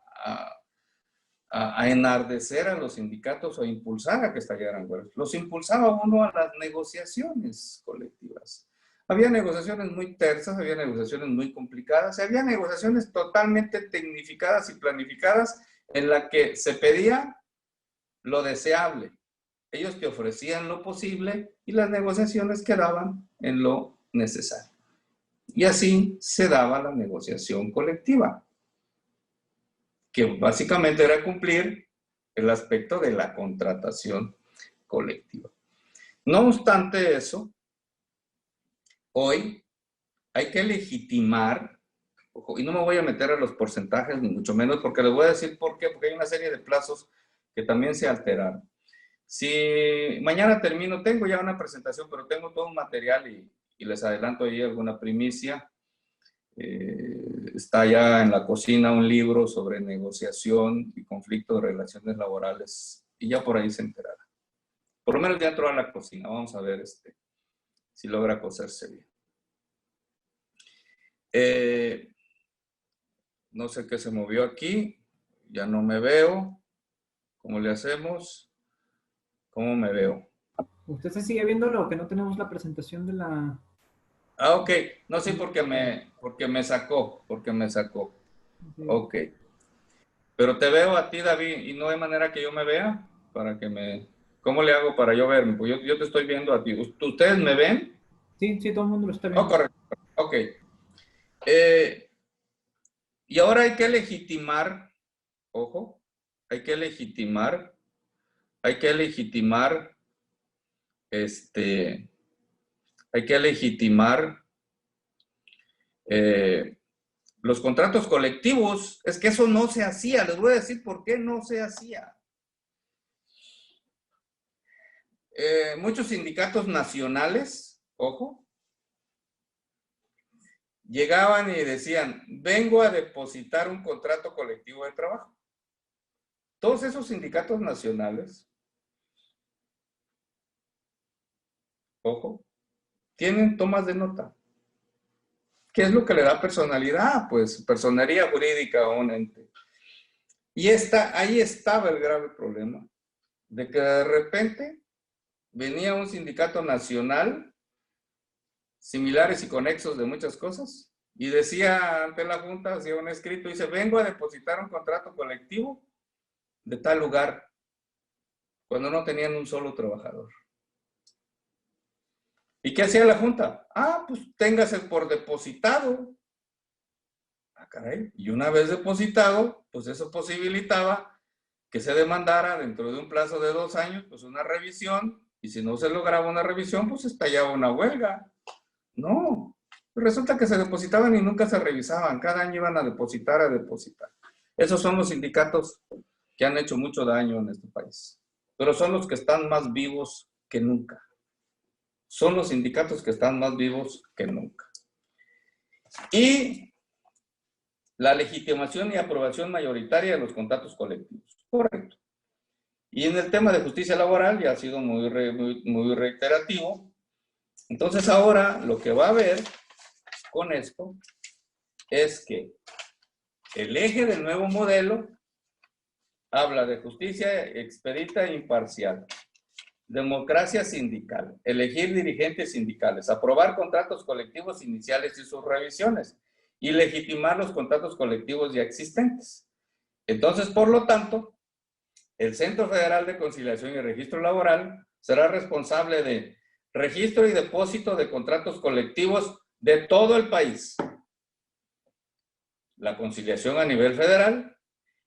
enardecer a los sindicatos o a impulsar a que estallaran huelgas. Los impulsaba uno a las negociaciones colectivas. Había negociaciones muy tersas, había negociaciones muy complicadas, y había negociaciones totalmente tecnificadas y planificadas en la que se pedía lo deseable. Ellos te ofrecían lo posible y las negociaciones quedaban en lo necesario. Y así se daba la negociación colectiva, que básicamente era cumplir el aspecto de la contratación colectiva. No obstante eso, hoy hay que legitimar, y no me voy a meter a los porcentajes, ni mucho menos, porque les voy a decir por qué, porque hay una serie de plazos que también se alteraron. Si mañana termino, tengo ya una presentación, pero tengo todo un material y les adelanto ahí alguna primicia. Está ya en la cocina un libro sobre negociación y conflicto de relaciones laborales y ya por ahí se enterará. Por lo menos ya entró a la cocina. Vamos a ver si logra cocerse bien. No sé qué se movió aquí. Ya no me veo. ¿Cómo le hacemos? ¿Cómo me veo? ¿Usted se sigue viéndolo o que no tenemos la presentación de la...? Ah, ok. No, sí, porque me sacó. Sí. Ok. Pero te veo a ti, David, y no hay manera que yo me vea para que me... ¿Cómo le hago para yo verme? Pues yo te estoy viendo a ti. ¿Ustedes me ven? Sí, todo el mundo lo está Oh, viendo. correcto. Ok. Y ahora hay que legitimar, ojo, hay que legitimar, este, hay que legitimar los contratos colectivos. Es que eso no se hacía. Les voy a decir por qué no se hacía. Muchos sindicatos nacionales, ojo, llegaban y decían, vengo a depositar un contrato colectivo de trabajo. Todos esos sindicatos nacionales, ojo, tienen tomas de nota. ¿Qué es lo que le da personalidad? Pues personería jurídica a un ente. Y ahí estaba el grave problema, de que de repente venía un sindicato nacional, similares y conexos de muchas cosas, y decía ante la Junta, hacía un escrito, dice, vengo a depositar un contrato colectivo de tal lugar, cuando no tenían un solo trabajador. ¿Y qué hacía la Junta? Ah, pues téngase por depositado. Ah, caray. Y una vez depositado, pues eso posibilitaba que se demandara dentro de un plazo de 2 años, pues una revisión, y si no se lograba una revisión, pues estallaba una huelga. No, resulta que se depositaban y nunca se revisaban, cada año iban a depositar. Esos son los sindicatos que han hecho mucho daño en este país, pero son los que están más vivos que nunca. Son los sindicatos que están más vivos que nunca. Y la legitimación y aprobación mayoritaria de los contratos colectivos. Correcto. Y en el tema de justicia laboral ya ha sido muy reiterativo. Entonces ahora lo que va a haber con esto es que el eje del nuevo modelo habla de justicia expedita e imparcial, democracia sindical, elegir dirigentes sindicales, aprobar contratos colectivos iniciales y sus revisiones y legitimar los contratos colectivos ya existentes. Entonces, por lo tanto, el Centro Federal de Conciliación y Registro Laboral será responsable de registro y depósito de contratos colectivos de todo el país, la conciliación a nivel federal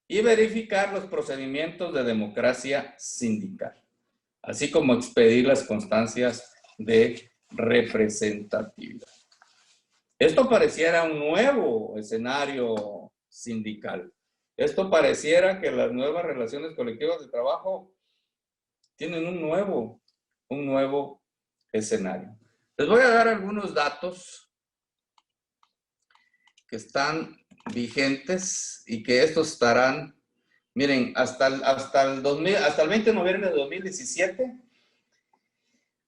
y verificar los procedimientos de democracia sindical, así como expedir las constancias de representatividad. Esto pareciera un nuevo escenario sindical. Esto pareciera que las nuevas relaciones colectivas de trabajo tienen un nuevo escenario. Les voy a dar algunos datos que están vigentes y que estos estarán, miren, hasta el 20 de noviembre de 2017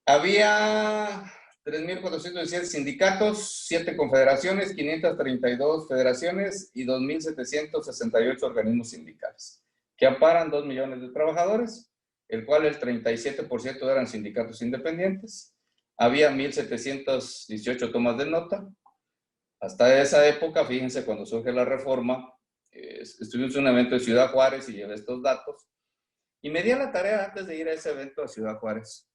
había 3.417 sindicatos, 7 confederaciones, 532 federaciones y 2.768 organismos sindicales, que amparan 2 millones de trabajadores, el cual el 37% eran sindicatos independientes. Había 1.718 tomas de nota. Hasta esa época, fíjense, cuando surge la reforma, estuvimos en un evento de Ciudad Juárez y llevé estos datos. Y me di a la tarea antes de ir a ese evento a Ciudad Juárez,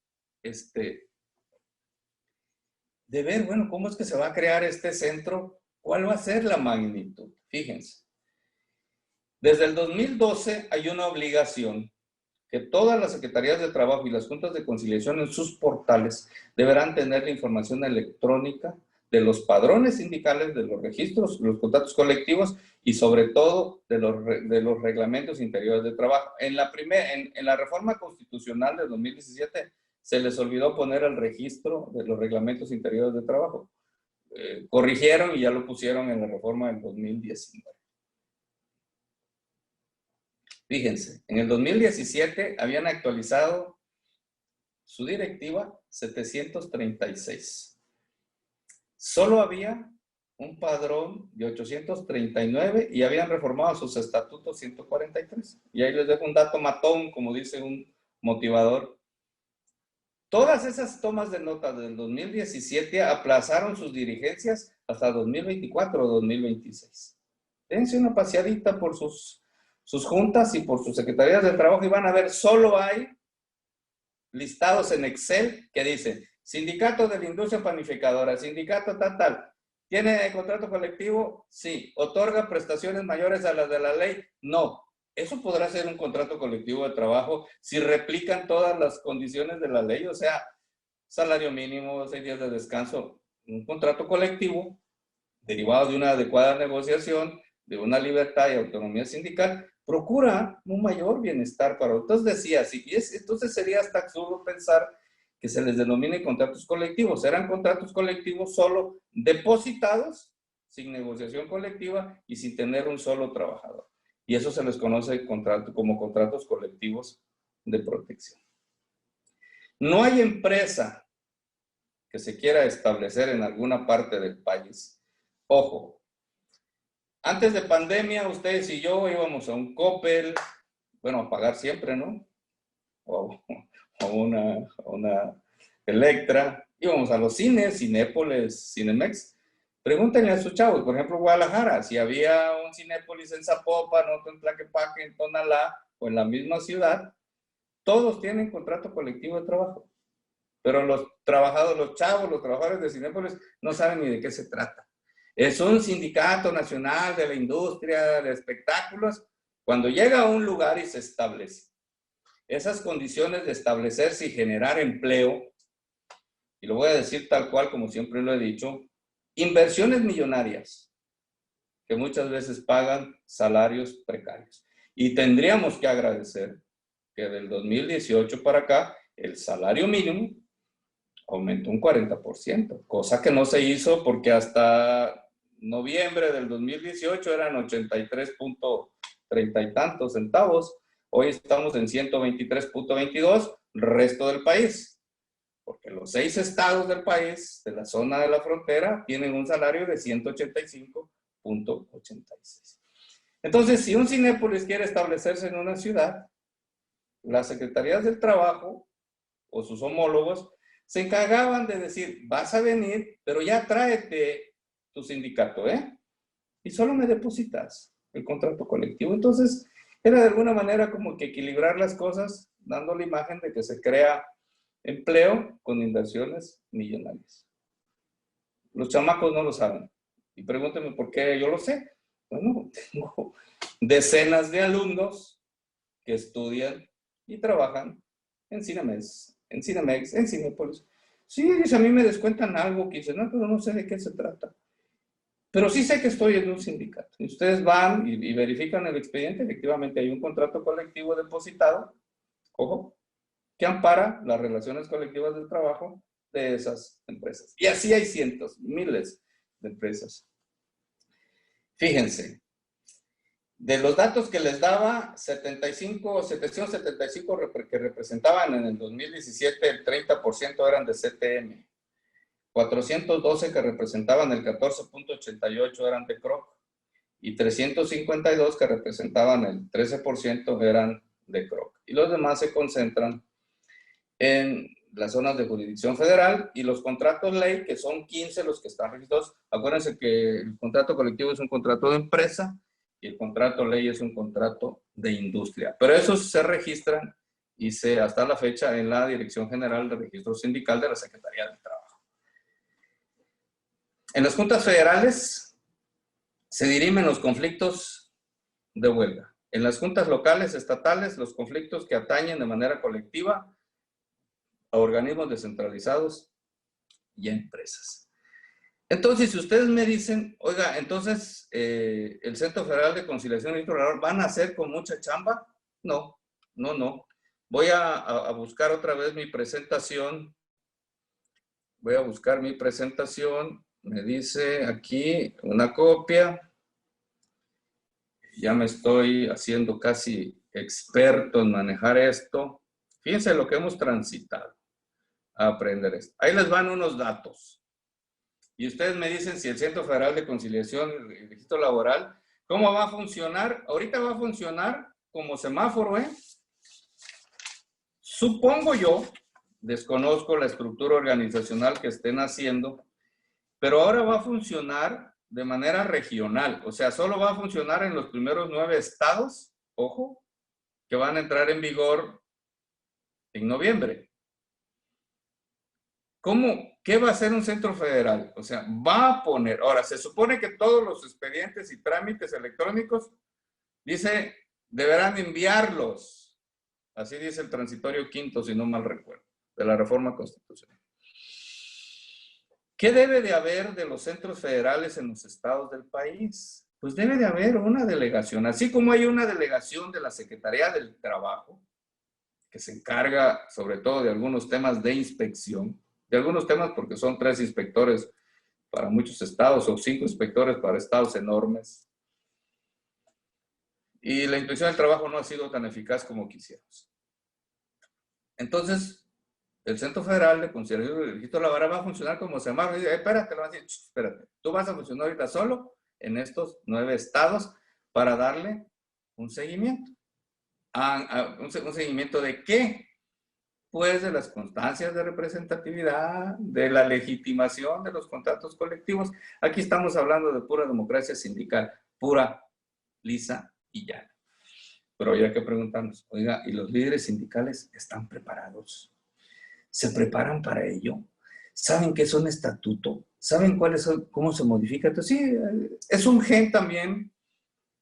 de ver, bueno, cómo es que se va a crear este centro, cuál va a ser la magnitud. Fíjense, desde el 2012 hay una obligación que todas las secretarías de trabajo y las juntas de conciliación en sus portales deberán tener la información electrónica de los padrones sindicales, de los registros, los contratos colectivos y sobre todo de los reglamentos interiores de trabajo. En la reforma constitucional de 2017 se les olvidó poner el registro de los reglamentos interiores de trabajo. Corrigieron y ya lo pusieron en la reforma del 2019. Fíjense, en el 2017 habían actualizado su directiva 736. Solo había un padrón de 839 y habían reformado sus estatutos 143. Y ahí les dejo un dato matón, como dice un motivador. Todas esas tomas de nota del 2017 aplazaron sus dirigencias hasta 2024 o 2026. Dense una paseadita por sus juntas y por sus secretarías de trabajo y van a ver, solo hay listados en Excel que dicen sindicato de la industria panificadora, sindicato tal. ¿Tiene contrato colectivo? Sí. ¿Otorga prestaciones mayores a las de la ley? No. Eso podrá ser un contrato colectivo de trabajo si replican todas las condiciones de la ley, o sea, salario mínimo, 6 días de descanso. Un contrato colectivo derivado de una adecuada negociación, de una libertad y autonomía sindical, procura un mayor bienestar para otros. Entonces decía, entonces sería hasta absurdo pensar que se les denomine contratos colectivos. Eran contratos colectivos solo depositados, sin negociación colectiva y sin tener un solo trabajador. Y eso se les conoce como contratos colectivos de protección. No hay empresa que se quiera establecer en alguna parte del país. Ojo, antes de pandemia, ustedes y yo íbamos a un Coppel, bueno, a pagar siempre, ¿no? O una Electra, íbamos a los cines, Cinépolis, Cinemex. Pregúntenle a sus chavos, por ejemplo, Guadalajara, si había un Cinépolis en Zapopan, otro en Tlaquepaque, en Tonalá, o en la misma ciudad, todos tienen contrato colectivo de trabajo. Pero los trabajadores de Cinépolis no saben ni de qué se trata. Es un sindicato nacional de la industria de espectáculos. Cuando llega a un lugar y se establece, esas condiciones de establecerse y generar empleo, y lo voy a decir tal cual como siempre lo he dicho, inversiones millonarias que muchas veces pagan salarios precarios. Y tendríamos que agradecer que del 2018 para acá el salario mínimo aumentó un 40%, cosa que no se hizo porque hasta noviembre del 2018 eran 83.30 y tantos centavos. Hoy estamos en 123.22, resto del país. Porque los 6 estados del país, de la zona de la frontera, tienen un salario de 185.86. Entonces, si un Cinépolis quiere establecerse en una ciudad, las secretarías del trabajo o sus homólogos se encargaban de decir, vas a venir, pero ya tráete tu sindicato, ¿eh? Y solo me depositas el contrato colectivo. Entonces, era de alguna manera como que equilibrar las cosas, dando la imagen de que se crea empleo con inversiones millonarias. Los chamacos no lo saben. Y pregúntenme por qué yo lo sé. Bueno, tengo decenas de alumnos que estudian y trabajan en Cinemex, en Cinépolis. Sí, a mí me descuentan algo que dicen, no, pero no sé de qué se trata. Pero sí sé que estoy en un sindicato. Y ustedes van y verifican el expediente. Efectivamente hay un contrato colectivo depositado. Ojo, que ampara las relaciones colectivas del trabajo de esas empresas. Y así hay cientos, miles de empresas. Fíjense, de los datos que les daba, 775 que representaban en el 2017, el 30% eran de CTM. 412 que representaban el 14.88 eran de CROC. Y 352 que representaban el 13% eran de CROC. Y los demás se concentran en las zonas de jurisdicción federal y los contratos ley, que son 15 los que están registrados. Acuérdense que el contrato colectivo es un contrato de empresa y el contrato ley es un contrato de industria. Pero esos se registran y hasta la fecha en la Dirección General de Registro Sindical de la Secretaría del Trabajo. En las juntas federales se dirimen los conflictos de huelga. En las juntas locales, estatales, los conflictos que atañen de manera colectiva a organismos descentralizados y a empresas. Entonces, si ustedes me dicen, oiga, entonces, ¿el Centro Federal de Conciliación y Registro van a hacer con mucha chamba? No. Voy a buscar otra vez mi presentación. Voy a buscar mi presentación. Me dice aquí una copia. Ya me estoy haciendo casi experto en manejar esto. Fíjense lo que hemos transitado a aprender esto. Ahí les van unos datos. Y ustedes me dicen si el Centro Federal de Conciliación y Registro Laboral, ¿cómo va a funcionar? Ahorita va a funcionar como semáforo, ¿eh? Supongo yo, desconozco la estructura organizacional que estén haciendo, pero ahora va a funcionar de manera regional, o sea, solo va a funcionar en los primeros 9 estados, ojo, que van a entrar en vigor en noviembre. ¿Cómo? ¿Qué va a hacer un centro federal? O sea, va a poner, ahora, se supone que todos los expedientes y trámites electrónicos, dice, deberán enviarlos. Así dice el transitorio quinto, si no mal recuerdo, de la reforma constitucional. ¿Qué debe de haber de los centros federales en los estados del país? Pues debe de haber una delegación, así como hay una delegación de la Secretaría del Trabajo, que se encarga sobre todo de algunos temas de inspección, de algunos temas porque son 3 inspectores para muchos estados o 5 inspectores para estados enormes. Y la inspección del trabajo no ha sido tan eficaz como quisiéramos. Entonces, el Centro Federal de Conciliación y Registro Laboral va a funcionar como se llama. Espérate, lo va a decir, espérate. Tú vas a funcionar ahorita solo en estos 9 estados para darle un seguimiento. ¿Un seguimiento de qué? Pues de las constancias de representatividad, de la legitimación de los contratos colectivos. Aquí estamos hablando de pura democracia sindical, pura, lisa y llana. Pero hay que preguntarnos, oiga, ¿y los líderes sindicales están preparados? ¿Se preparan para ello? ¿Saben qué es un estatuto? ¿Saben cuáles son, cómo se modifica? Entonces, sí, es un gen también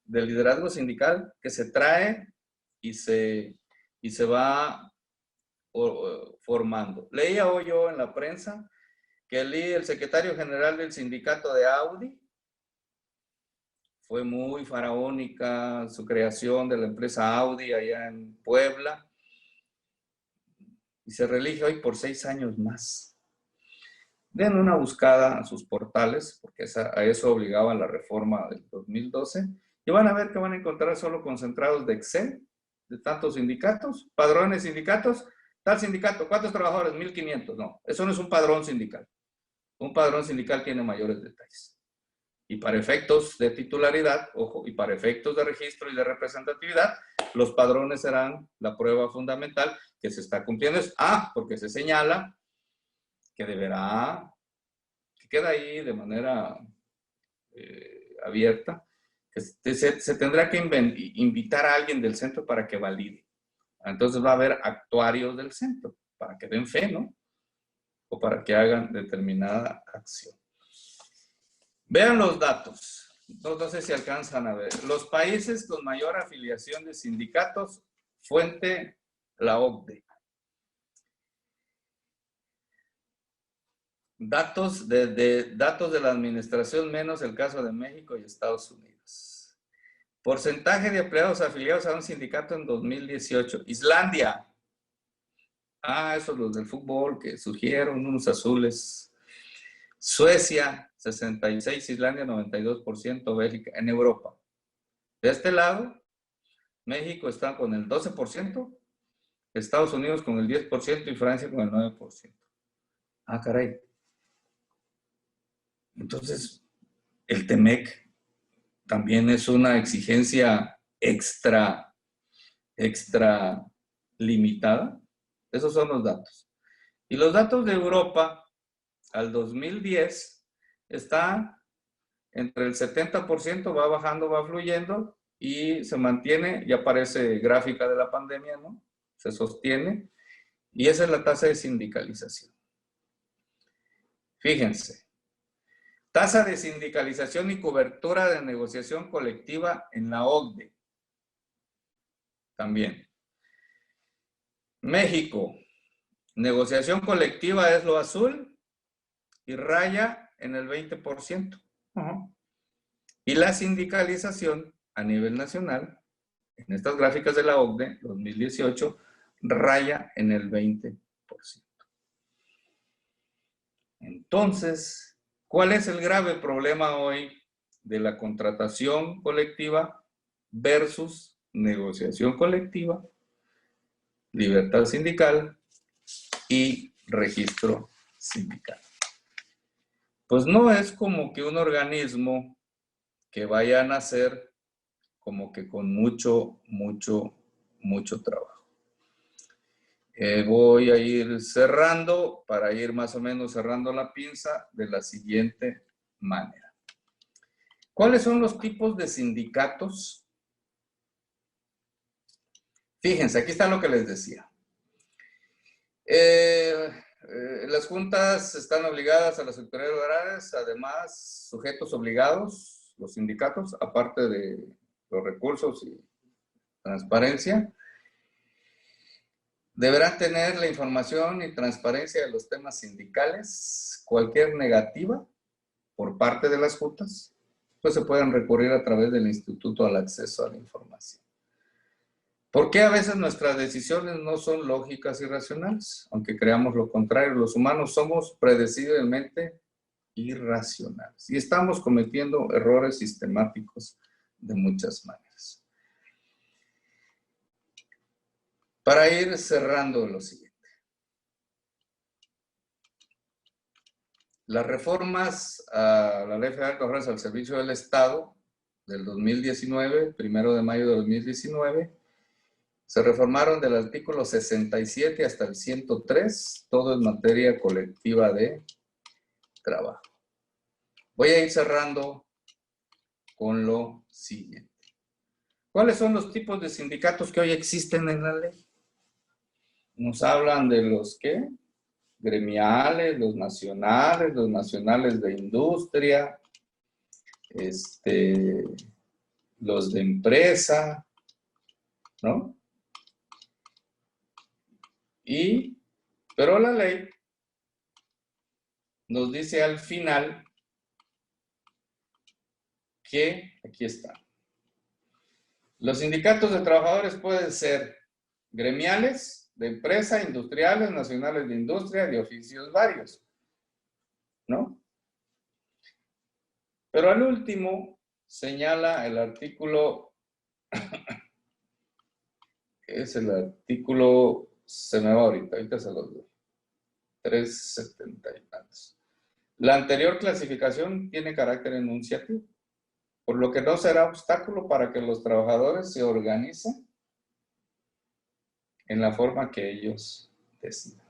del liderazgo sindical que se trae y se va formando. Leía hoy yo en la prensa que el secretario general del sindicato de Audi fue muy faraónica su creación de la empresa Audi allá en Puebla y se reelige hoy por 6 años más. Den una buscada a sus portales, porque a eso obligaba la reforma del 2012, y van a ver que van a encontrar solo concentrados de Excel, de tantos sindicatos, padrones sindicatos, tal sindicato, ¿cuántos trabajadores? 1,500. No, eso no es un padrón sindical. Un padrón sindical tiene mayores detalles. Y para efectos de titularidad, ojo, y para efectos de registro y de representatividad, los padrones serán la prueba fundamental que se está cumpliendo. Porque se señala que que queda ahí de manera abierta, que se tendrá que invitar a alguien del centro para que valide. Entonces va a haber actuarios del centro para que den fe, ¿no? O para que hagan determinada acción. Vean los datos. No sé si alcanzan a ver. Los países con mayor afiliación de sindicatos, fuente la OCDE. Datos de la administración menos el caso de México y Estados Unidos. Porcentaje de empleados afiliados a un sindicato en 2018. Islandia. Esos los del fútbol que surgieron, unos azules. Suecia, 66%, Islandia, 92%, Bélgica, en Europa. De este lado, México está con el 12%, Estados Unidos con el 10% y Francia con el 9%. Caray. Entonces, el TEMEC también es una exigencia extra limitada. Esos son los datos. Y los datos de Europa al 2010 está entre el 70%, va bajando, va fluyendo y se mantiene, ya aparece gráfica de la pandemia, ¿no? Se sostiene y esa es la tasa de sindicalización. Fíjense, tasa de sindicalización y cobertura de negociación colectiva en la OCDE. También. México, negociación colectiva es lo azul y raya en el 20%. Y la sindicalización a nivel nacional, en estas gráficas de la OCDE, 2018, raya en el 20%. Entonces, ¿cuál es el grave problema hoy de la contratación colectiva versus negociación colectiva, libertad sindical y registro sindical? Pues no es como que un organismo que vaya a nacer como que con mucho trabajo. Voy a ir cerrando, para ir más o menos cerrando la pinza de la siguiente manera. ¿Cuáles son los tipos de sindicatos? Fíjense, aquí está lo que les decía. Las juntas están obligadas a las autoridades horarias, además sujetos obligados, los sindicatos, aparte de los recursos y transparencia, deberán tener la información y transparencia de los temas sindicales. Cualquier negativa por parte de las juntas, pues se pueden recurrir a través del Instituto al Acceso a la Información. ¿Por qué a veces nuestras decisiones no son lógicas y racionales? Aunque creamos lo contrario, los humanos somos predeciblemente irracionales y estamos cometiendo errores sistemáticos de muchas maneras. Para ir cerrando lo siguiente. Las reformas a la Ley Federal de Trabajadores al Servicio del Estado del 2019, 1 de mayo de 2019, se reformaron del artículo 67 hasta el 103, todo en materia colectiva de trabajo. Voy a ir cerrando con lo siguiente. ¿Cuáles son los tipos de sindicatos que hoy existen en la ley? Nos hablan de los ¿qué? Gremiales, los nacionales de industria, los de empresa, ¿no? Pero la ley nos dice al final que, aquí está, los sindicatos de trabajadores pueden ser gremiales, de empresa, industriales, nacionales de industria, de oficios varios, ¿no? Pero al último señala el artículo, que es el artículo, se me va ahorita se los doy, 370 y tantos. La anterior clasificación tiene carácter enunciativo, por lo que no será obstáculo para que los trabajadores se organicen en la forma que ellos decidan.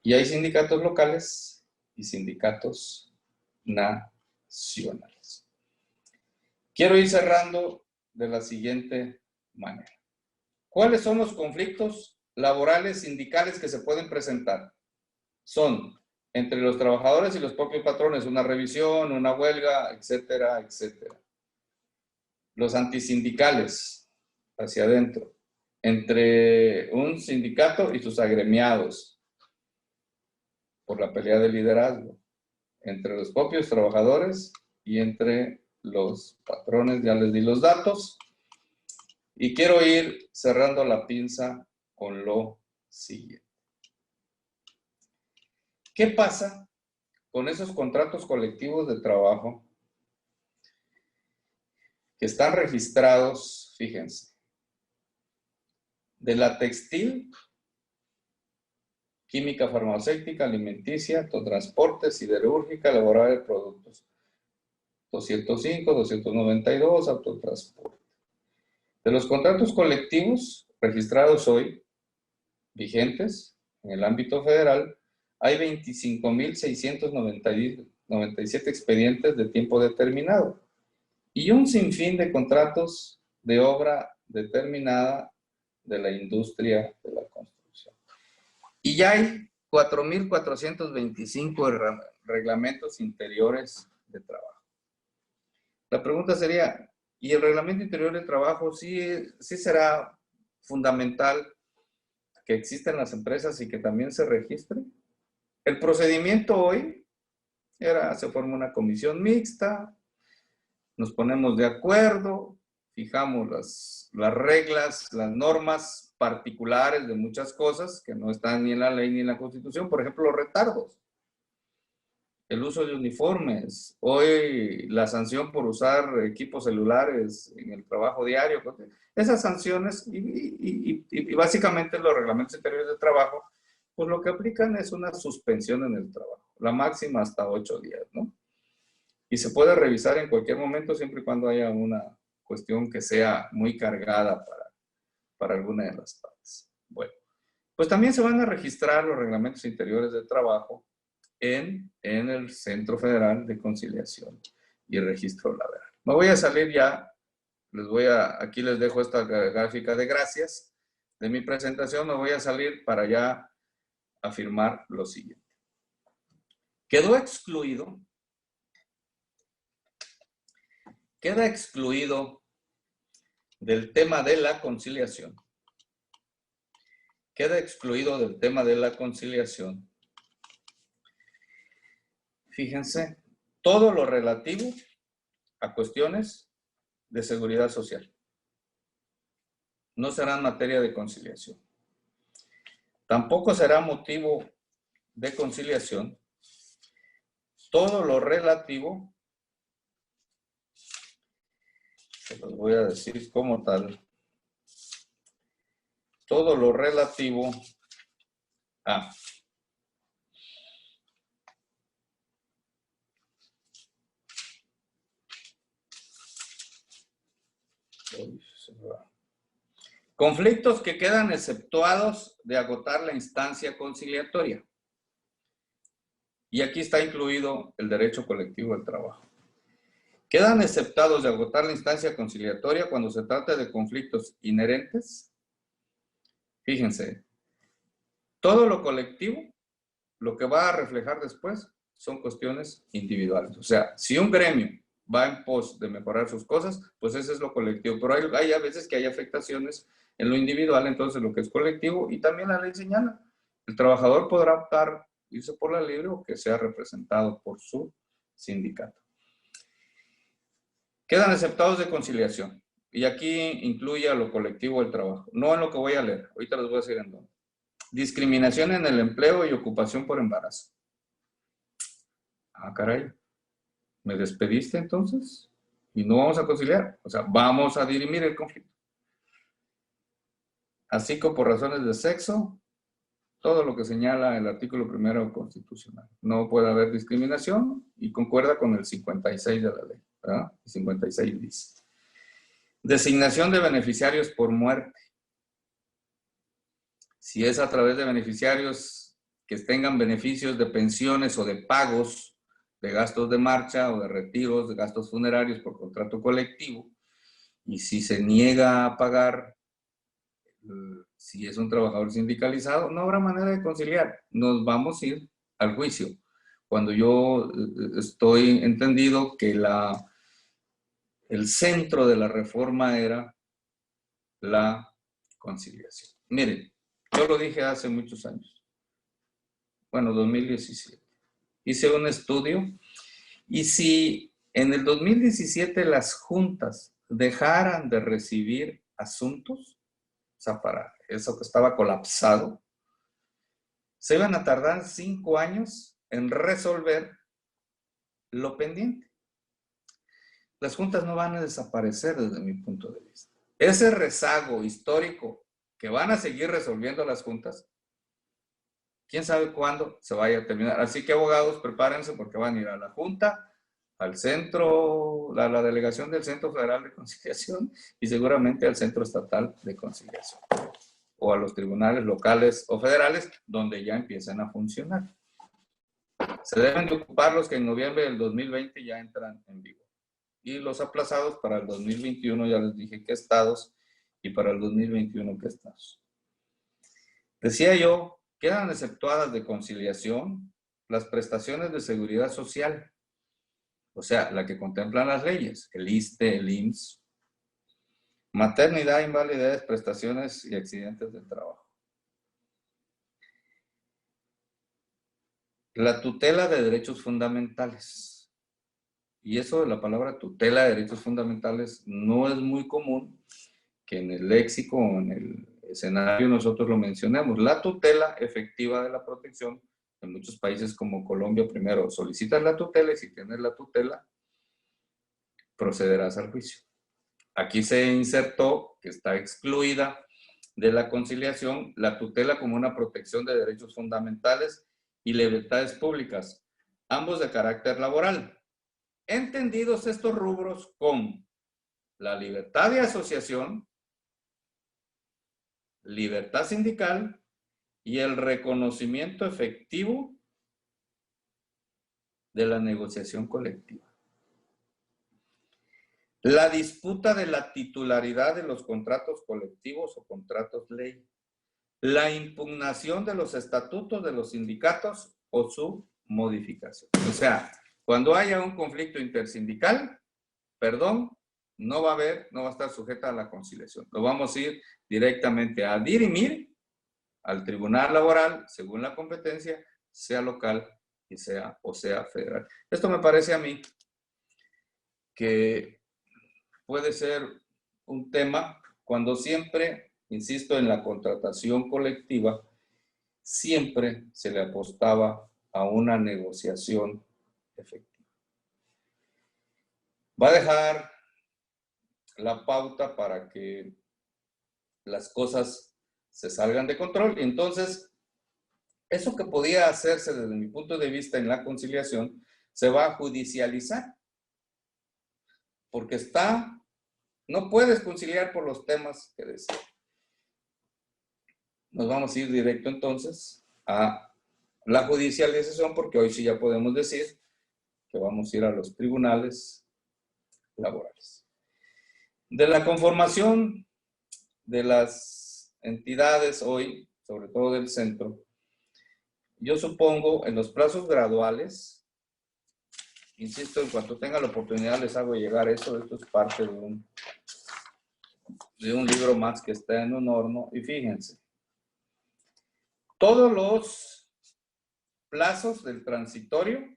Y hay sindicatos locales y sindicatos nacionales. Quiero ir cerrando de la siguiente manera. ¿Cuáles son los conflictos laborales sindicales que se pueden presentar? Son entre los trabajadores y los propios patrones, una revisión, una huelga, etcétera, etcétera. Los antisindicales, hacia adentro, entre un sindicato y sus agremiados, por la pelea de liderazgo, entre los propios trabajadores y entre los patrones. Ya les di los datos. Y quiero ir cerrando la pinza con lo siguiente. ¿Qué pasa con esos contratos colectivos de trabajo que están registrados, fíjense, de la textil, química farmacéutica, alimenticia, autotransporte, siderúrgica, elaborar de productos? 205, 292, autotransporte. De los contratos colectivos registrados hoy, vigentes en el ámbito federal, hay 25.697 expedientes de tiempo determinado y un sinfín de contratos de obra determinada de la industria de la construcción. Y ya hay 4.425 reglamentos interiores de trabajo. La pregunta sería, ¿y el reglamento interior de trabajo sí será fundamental que exista en las empresas y que también se registre? El procedimiento hoy se forma una comisión mixta, nos ponemos de acuerdo, fijamos las reglas, las normas particulares de muchas cosas que no están ni en la ley ni en la Constitución, por ejemplo, los retardos, el uso de uniformes, hoy la sanción por usar equipos celulares en el trabajo diario, esas sanciones y básicamente los reglamentos interiores de trabajo, pues lo que aplican es una suspensión en el trabajo, la máxima hasta 8 días, ¿no? Y se puede revisar en cualquier momento siempre y cuando haya una cuestión que sea muy cargada para alguna de las partes. Bueno, pues también se van a registrar los reglamentos interiores de trabajo en el Centro Federal de Conciliación y Registro Laboral. Me voy a salir ya, aquí les dejo esta gráfica de gracias de mi presentación, me voy a salir para ya afirmar lo siguiente. Queda excluido del tema de la conciliación. Queda excluido del tema de la conciliación. Fíjense, todo lo relativo a cuestiones de seguridad social. No serán materia de conciliación. Tampoco será motivo de conciliación todo lo relativo, se los voy a decir como tal, todo lo relativo a conflictos que quedan exceptuados de agotar la instancia conciliatoria. Y aquí está incluido el derecho colectivo del trabajo. Quedan exceptados de agotar la instancia conciliatoria cuando se trata de conflictos inherentes. Fíjense, todo lo colectivo, lo que va a reflejar después son cuestiones individuales. O sea, si un gremio va en pos de mejorar sus cosas, pues ese es lo colectivo. Pero hay a veces que hay afectaciones en lo individual, entonces lo que es colectivo, y también la ley señala, el trabajador podrá optar, irse por la libre o que sea representado por su sindicato. Quedan exceptados de conciliación. Y aquí incluye a lo colectivo del trabajo. No en lo que voy a leer, ahorita les voy a decir en dónde. Discriminación en el empleo y ocupación por embarazo. Ah, caray. ¿Me despediste entonces? Y no vamos a conciliar. O sea, vamos a dirimir el conflicto. Así como por razones de sexo, todo lo que señala el artículo 1 constitucional. No puede haber discriminación y concuerda con el 56 de la ley, ¿verdad? El 56 dice. Designación de beneficiarios por muerte. Si es a través de beneficiarios que tengan beneficios de pensiones o de pagos de gastos de marcha o de retiros, de gastos funerarios por contrato colectivo, y si se niega a pagar, si es un trabajador sindicalizado, no habrá manera de conciliar. Nos vamos a ir al juicio. Cuando yo estoy entendido que el centro de la reforma era la conciliación. Miren, yo lo dije hace muchos años. Bueno, 2017. Hice un estudio y si en el 2017 las juntas dejaran de recibir asuntos, o sea, para eso que estaba colapsado, se iban a tardar 5 años en resolver lo pendiente. Las juntas no van a desaparecer desde mi punto de vista. Ese rezago histórico que van a seguir resolviendo las juntas, quién sabe cuándo se vaya a terminar. Así que abogados, prepárense porque van a ir a la junta, al centro, a la delegación del Centro Federal de Conciliación y seguramente al Centro Estatal de Conciliación o a los tribunales locales o federales donde ya empiezan a funcionar. Se deben de ocupar los que en noviembre del 2020 ya entran en vigor. Y los aplazados para el 2021, ya les dije qué estados, y para el 2021 qué estados. Decía yo, quedan exceptuadas de conciliación las prestaciones de seguridad social, o sea, la que contemplan las leyes, el ISSSTE, el IMSS, maternidad, invalidez, prestaciones y accidentes del trabajo. La tutela de derechos fundamentales. Y eso de la palabra tutela de derechos fundamentales no es muy común que en el léxico o en el escenario nosotros lo mencionemos. La tutela efectiva de la protección, en muchos países como Colombia, primero solicitas la tutela y si tienes la tutela, procederás al juicio. Aquí se insertó que está excluida de la conciliación la tutela como una protección de derechos fundamentales y libertades públicas, ambos de carácter laboral. Entendidos estos rubros con la libertad de asociación, libertad sindical y el reconocimiento efectivo de la negociación colectiva. La disputa de la titularidad de los contratos colectivos o contratos ley. La impugnación de los estatutos de los sindicatos o su modificación. O sea, cuando haya un conflicto intersindical, perdón, no va a estar sujeta a la conciliación. Lo vamos a ir directamente a dirimir al tribunal laboral, según la competencia, sea local y sea federal. Esto me parece a mí que puede ser un tema cuando siempre, insisto, en la contratación colectiva, siempre se le apostaba a una negociación efectiva. Va a dejar la pauta para que las cosas se salgan de control y entonces eso que podía hacerse desde mi punto de vista en la conciliación se va a judicializar porque no puedes conciliar por los temas que decía. Nos vamos a ir directo entonces a la judicialización porque hoy sí ya podemos decir que vamos a ir a los tribunales laborales. De la conformación de las entidades hoy, sobre todo del centro, yo supongo en los plazos graduales, insisto, en cuanto tenga la oportunidad les hago llegar eso. Esto es parte de un libro más que está en un horno. Y fíjense, todos los plazos del transitorio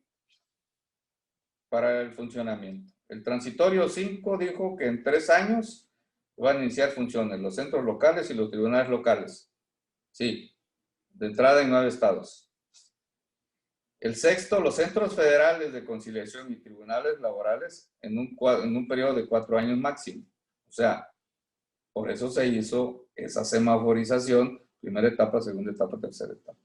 para el funcionamiento. El transitorio 5 dijo que en 3 años van a iniciar funciones los centros locales y los tribunales locales. Sí, de entrada en 9 estados. El sexto, los centros federales de conciliación y tribunales laborales en un periodo de 4 años máximo. O sea, por eso se hizo esa semaforización, primera etapa, segunda etapa, tercera etapa.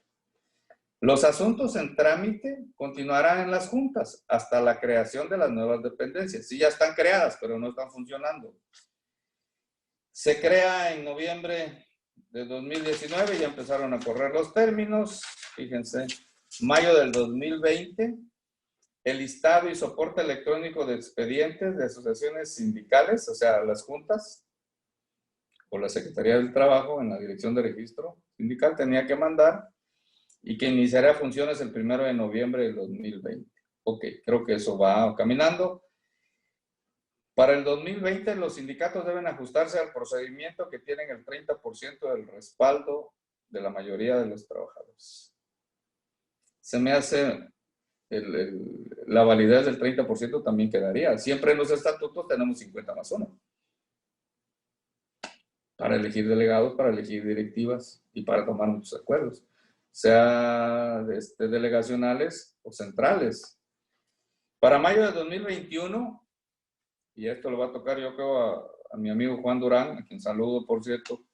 Los asuntos en trámite continuarán en las juntas hasta la creación de las nuevas dependencias. Sí, ya están creadas, pero no están funcionando. Se crea en noviembre de 2019, ya empezaron a correr los términos. Fíjense, mayo del 2020, el listado y soporte electrónico de expedientes de asociaciones sindicales, o sea, las juntas, o la Secretaría del Trabajo en la Dirección de Registro Sindical tenía que mandar y que iniciará funciones el 1 de noviembre del 2020. Ok, creo que eso va caminando. Para el 2020, los sindicatos deben ajustarse al procedimiento que tienen el 30% del respaldo de la mayoría de los trabajadores. Se me hace la validez del 30% también quedaría. Siempre en los estatutos tenemos 50 más 1. Para elegir delegados, para elegir directivas y para tomar muchos acuerdos, sea delegacionales o centrales. Para mayo de 2021, y esto lo va a tocar yo creo a mi amigo Juan Durán, a quien saludo por cierto,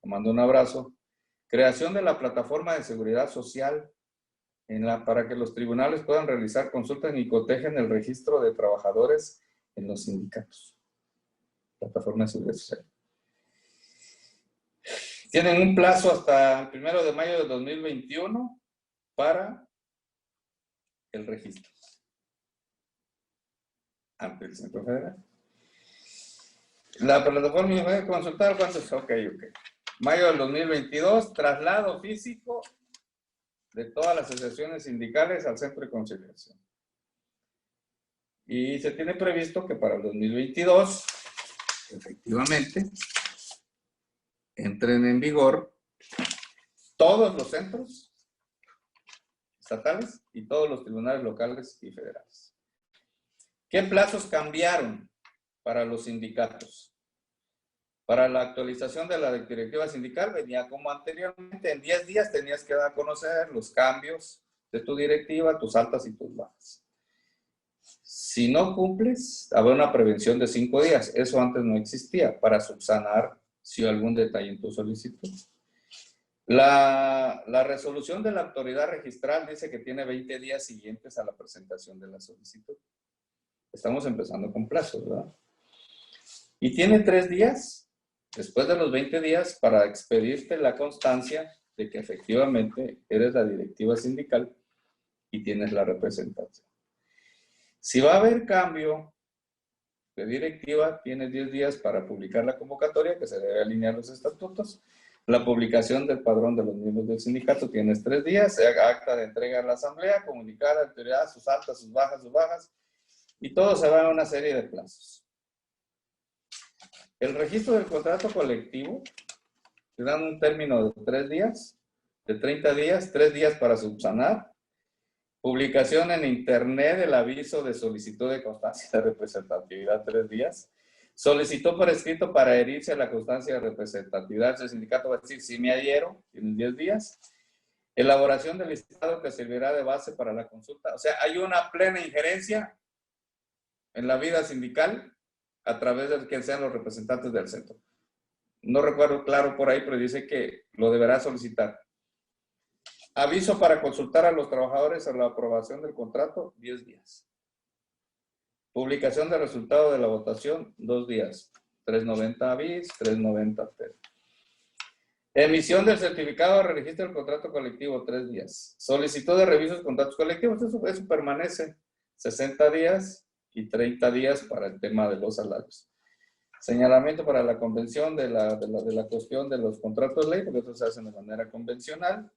le mando un abrazo, creación de la plataforma de seguridad social para que los tribunales puedan realizar consultas y cotejen el registro de trabajadores en los sindicatos. Plataforma de seguridad social. Tienen un plazo hasta el 1 de mayo de 2021 para el registro ante el Centro Federal. La plataforma de consultar, ¿cuántos? Ok. Mayo del 2022, traslado físico de todas las asociaciones sindicales al Centro de Conciliación. Y se tiene previsto que para el 2022, efectivamente, entren en vigor todos los centros estatales y todos los tribunales locales y federales. ¿Qué plazos cambiaron para los sindicatos? Para la actualización de la directiva sindical venía como anteriormente, en 10 días tenías que dar a conocer los cambios de tu directiva, tus altas y tus bajas. Si no cumples, habrá una prevención de 5 días. Eso antes no existía para subsanar si algún detalle en tu solicitud. La resolución de la autoridad registral dice que tiene 20 días siguientes a la presentación de la solicitud. Estamos empezando con plazos, ¿verdad? Y tiene 3 días, después de los 20 días, para expedirte la constancia de que efectivamente eres la directiva sindical y tienes la representación. Si va a haber cambio de directiva, tienes 10 días para publicar la convocatoria, que se debe alinear los estatutos. La publicación del padrón de los miembros del sindicato, tienes 3 días, acta de entrega a la asamblea, comunicar a la autoridad sus altas, sus bajas, y todo se va a una serie de plazos. El registro del contrato colectivo, te dan un término de 3 días, de 30 días, 3 días para subsanar. Publicación en internet del aviso de solicitud de constancia de representatividad, 3 días. Solicitó por escrito para adherirse a la constancia de representatividad. El sindicato va a decir, sí me adhiero, tienen 10 días. Elaboración del listado que servirá de base para la consulta. O sea, hay una plena injerencia en la vida sindical a través de quien sean los representantes del centro. No recuerdo claro por ahí, pero dice que lo deberá solicitar. Aviso para consultar a los trabajadores a la aprobación del contrato, 10 días. Publicación del resultado de la votación, 2 días. 390 avis, 390 TED. Emisión del certificado de registro del contrato colectivo, 3 días. Solicitud de revisos de contratos colectivos, eso permanece 60 días y 30 días para el tema de los salarios. Señalamiento para la convención de la cuestión de los contratos de ley, porque eso se hace de manera convencional.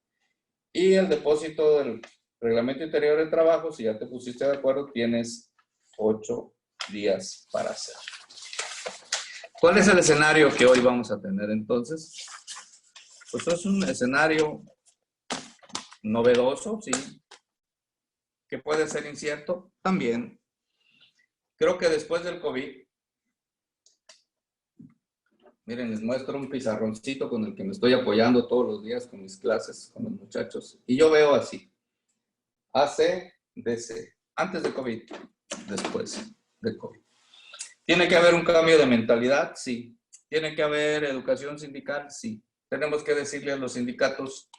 Y el depósito del reglamento interior de trabajo, si ya te pusiste de acuerdo, tienes 8 días para hacerlo. ¿Cuál es el escenario que hoy vamos a tener entonces? Pues es un escenario novedoso, sí, que puede ser incierto también. Creo que después del COVID, miren, les muestro un pizarroncito con el que me estoy apoyando todos los días con mis clases, con los muchachos. Y yo veo así. AC, DC. Antes de COVID, después de COVID. ¿Tiene que haber un cambio de mentalidad? Sí. ¿Tiene que haber educación sindical? Sí. Tenemos que decirle a los sindicatos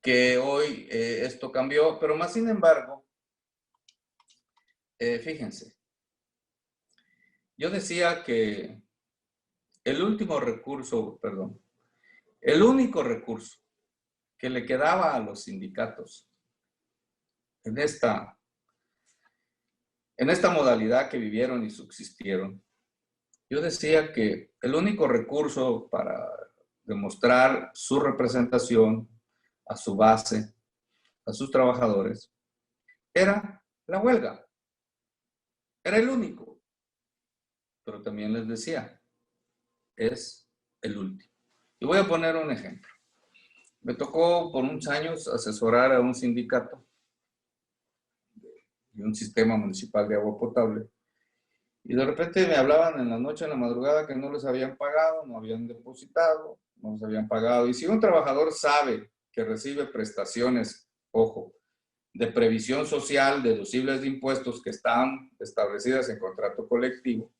que hoy esto cambió, pero más sin embargo, fíjense. Yo decía que el único recurso que le quedaba a los sindicatos en esta modalidad que vivieron y subsistieron, yo decía que el único recurso para demostrar su representación a su base, a sus trabajadores, era la huelga. Era el único. Pero también les decía, es el último. Y voy a poner un ejemplo. Me tocó por muchos años asesorar a un sindicato de un sistema municipal de agua potable. Y de repente me hablaban en la noche, en la madrugada, que no les habían pagado, no habían depositado, no les habían pagado. Y si un trabajador sabe que recibe prestaciones, ojo, de previsión social, deducibles de impuestos que están establecidas en contrato colectivo,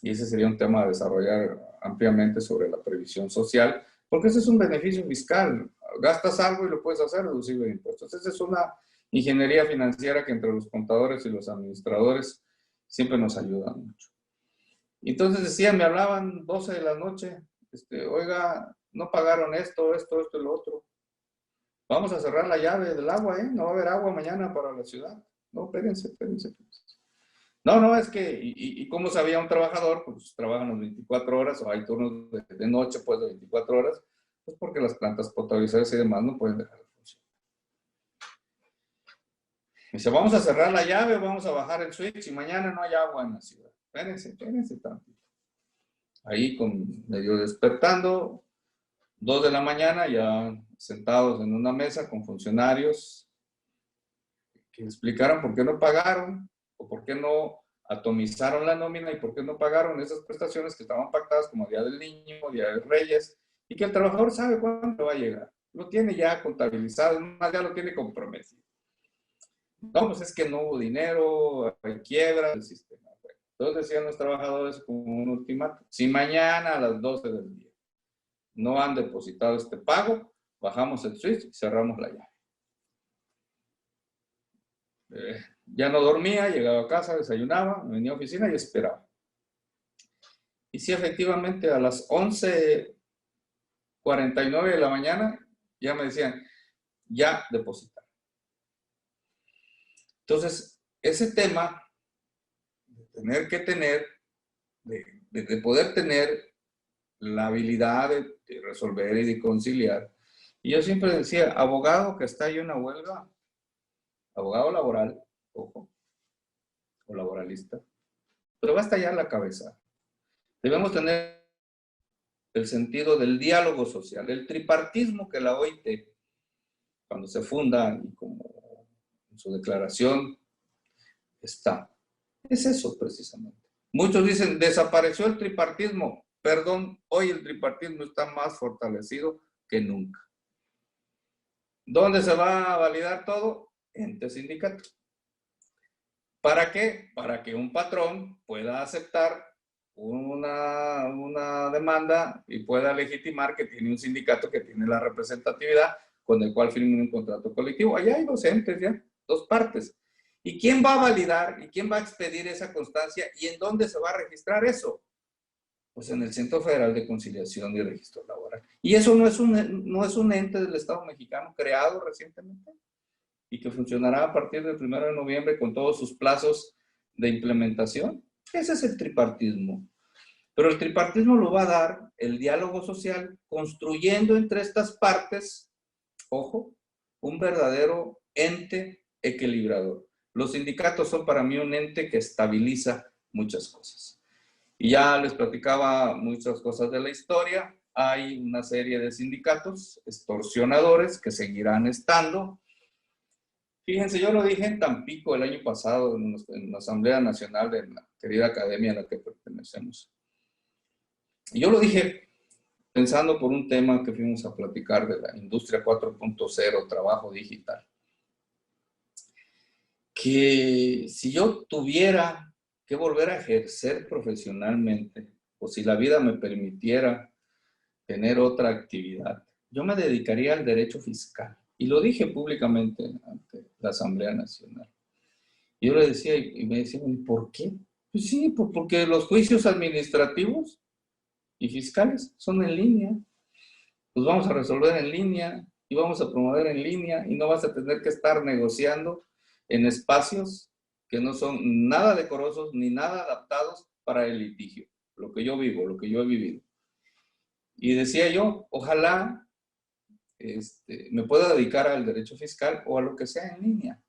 y ese sería un tema a desarrollar ampliamente sobre la previsión social, porque ese es un beneficio fiscal. Gastas algo y lo puedes hacer deducible de impuestos. Esa es una ingeniería financiera que entre los contadores y los administradores siempre nos ayudan mucho. Entonces decían, me hablaban 12 de la noche, oiga, no pagaron esto y lo otro. Vamos a cerrar la llave del agua, no va a haber agua mañana para la ciudad. No, espérense. No, es que, ¿y cómo sabía un trabajador? Pues trabajan las 24 horas o hay turnos de noche, pues de 24 horas, pues porque las plantas potabilizadas y demás no pueden dejar de funcionar. Dice, vamos a cerrar la llave, vamos a bajar el switch y mañana no hay agua en la ciudad. Espérense tantito. Ahí medio despertando, 2 de la mañana, ya sentados en una mesa con funcionarios que explicaron por qué no pagaron o por qué no atomizaron la nómina y por qué no pagaron esas prestaciones que estaban pactadas como Día del Niño, Día de Reyes, y que el trabajador sabe cuándo va a llegar. Lo tiene ya contabilizado, ya lo tiene comprometido. No, pues es que no hubo dinero, hay quiebra del sistema. Entonces decían los trabajadores como un ultimátum, si mañana a las 12 del día no han depositado este pago, bajamos el switch y cerramos la llave. Ya no dormía, llegaba a casa, desayunaba, venía a la oficina y esperaba. Y sí, efectivamente, a las 11 49 de la mañana, ya me decían, ya depositar. Entonces, ese tema de tener que tener, de poder tener la habilidad de resolver y de conciliar. Y yo siempre decía, abogado que está ahí en una huelga, abogado laboral, ojo, o laboralista, pero va a estallar la cabeza. Debemos tener el sentido del diálogo social, el tripartismo que la OIT, cuando se funda y como en su declaración está, es eso precisamente. Muchos dicen, desapareció el tripartismo. Perdón, hoy el tripartismo está más fortalecido que nunca. ¿Dónde se va a validar todo? Ente sindicato. ¿Para qué? Para que un patrón pueda aceptar una demanda y pueda legitimar que tiene un sindicato que tiene la representatividad con el cual firme un contrato colectivo. Allá hay dos entes ya, dos partes. ¿Y quién va a validar y quién va a expedir esa constancia y en dónde se va a registrar eso? Pues en el Centro Federal de Conciliación y Registro Laboral. Y eso no es un ente del Estado mexicano creado recientemente y que funcionará a partir del 1 de noviembre con todos sus plazos de implementación. Ese es el tripartismo. Pero el tripartismo lo va a dar el diálogo social construyendo entre estas partes, ojo, un verdadero ente equilibrador. Los sindicatos son para mí un ente que estabiliza muchas cosas. Y ya les platicaba muchas cosas de la historia. Hay una serie de sindicatos extorsionadores que seguirán estando. Fíjense, yo lo dije en Tampico el año pasado, en la Asamblea Nacional de la querida academia a la que pertenecemos. Y yo lo dije pensando por un tema que fuimos a platicar de la industria 4.0, trabajo digital. Que si yo tuviera que volver a ejercer profesionalmente, o si la vida me permitiera tener otra actividad, yo me dedicaría al derecho fiscal. Y lo dije públicamente ante la Asamblea Nacional. Y yo le decía, y me decían, ¿por qué? Pues sí, porque los juicios administrativos y fiscales son en línea. Los vamos a resolver en línea y vamos a promover en línea y no vas a tener que estar negociando en espacios que no son nada decorosos ni nada adaptados para el litigio. Lo que yo vivo, lo que yo he vivido. Y decía yo, ojalá me pueda dedicar al derecho fiscal o a lo que sea en línea.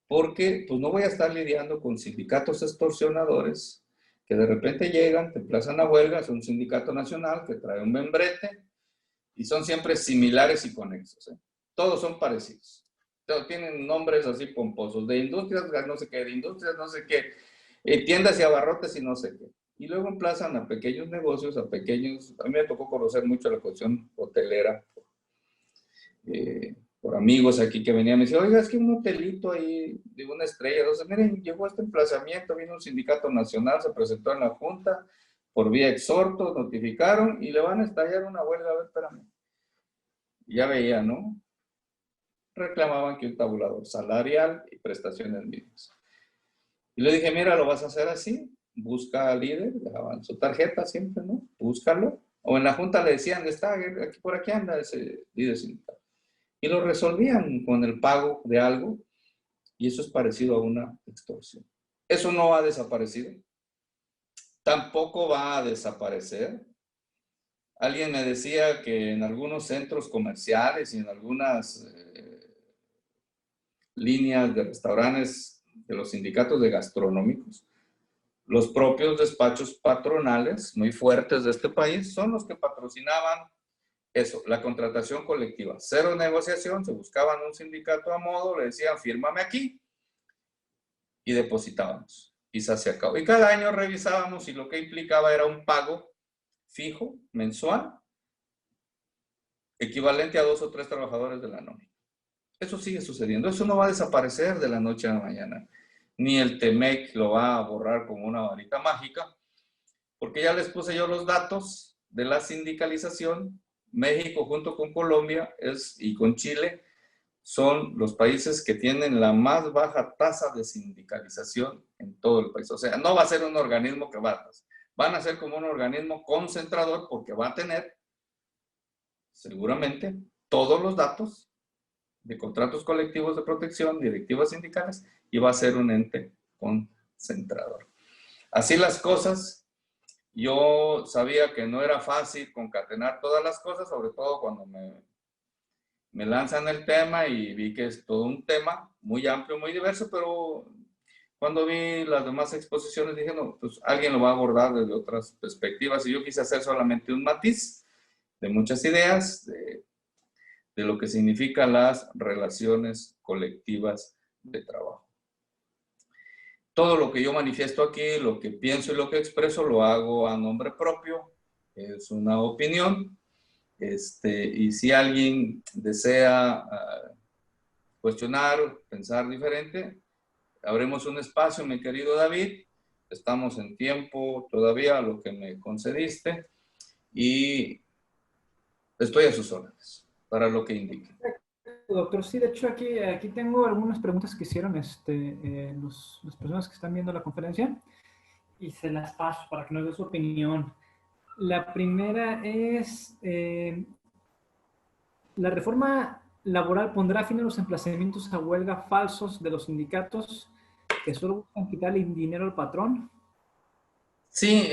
Porque pues no voy a estar lidiando con sindicatos extorsionadores que de repente llegan, te emplazan a huelga, es un sindicato nacional que trae un membrete y son siempre similares y conexos. Todos son parecidos. Todos tienen nombres así pomposos, de industrias, no sé qué, de industrias, no sé qué, tiendas y abarrotes y no sé qué. Y luego emplazan a pequeños negocios, a pequeños, a mí me tocó conocer mucho la cuestión hotelera, por amigos aquí que venían, me decían, oiga, es que un hotelito ahí de una estrella, entonces, miren, llegó este emplazamiento, vino un sindicato nacional, se presentó en la junta, por vía exhorto, notificaron y le van a estallar una huelga, a ver, espérame. Y ya veía, ¿no? Reclamaban que un tabulador salarial y prestaciones mínimas. Y le dije, mira, lo vas a hacer así, busca al líder, dejaban su tarjeta siempre, ¿no? Búscalo. O en la junta le decían, está, aquí, por aquí anda ese líder sindical. Y lo resolvían con el pago de algo, y eso es parecido a una extorsión. Eso no ha desaparecido. Tampoco va a desaparecer. Alguien me decía que en algunos centros comerciales y en algunas líneas de restaurantes de los sindicatos de gastronómicos, los propios despachos patronales muy fuertes de este país son los que patrocinaban eso, la contratación colectiva. Cero negociación, se buscaban un sindicato a modo, le decían, fírmame aquí, y depositábamos. Quizás se acabó. Y cada año revisábamos y lo que implicaba era un pago fijo, mensual, equivalente a 2 o 3 trabajadores de la nómina. Eso sigue sucediendo. Eso no va a desaparecer de la noche a la mañana. Ni el TEMEC lo va a borrar como una varita mágica, porque ya les puse yo los datos de la sindicalización. México junto con Colombia y con Chile son los países que tienen la más baja tasa de sindicalización en todo el país. O sea, no va a ser un organismo que van a ser como un organismo concentrador porque va a tener seguramente todos los datos de contratos colectivos de protección, directivas sindicales, y va a ser un ente concentrador. Así las cosas, yo sabía que no era fácil concatenar todas las cosas, sobre todo cuando me lanzan el tema y vi que es todo un tema muy amplio, muy diverso, pero cuando vi las demás exposiciones dije, no, pues alguien lo va a abordar desde otras perspectivas, y yo quise hacer solamente un matiz de muchas ideas de lo que significan las relaciones colectivas de trabajo. Todo lo que yo manifiesto aquí, lo que pienso y lo que expreso, lo hago a nombre propio, es una opinión, y si alguien desea cuestionar, pensar diferente, abremos un espacio, mi querido David, estamos en tiempo todavía, lo que me concediste, y estoy a sus órdenes para lo que indique. Doctor, sí, de hecho aquí tengo algunas preguntas que hicieron las personas que están viendo la conferencia y se las paso para que nos dé su opinión. La primera es, ¿la reforma laboral pondrá fin a los emplazamientos a huelga falsos de los sindicatos que solo buscan quitarle dinero al patrón? Sí,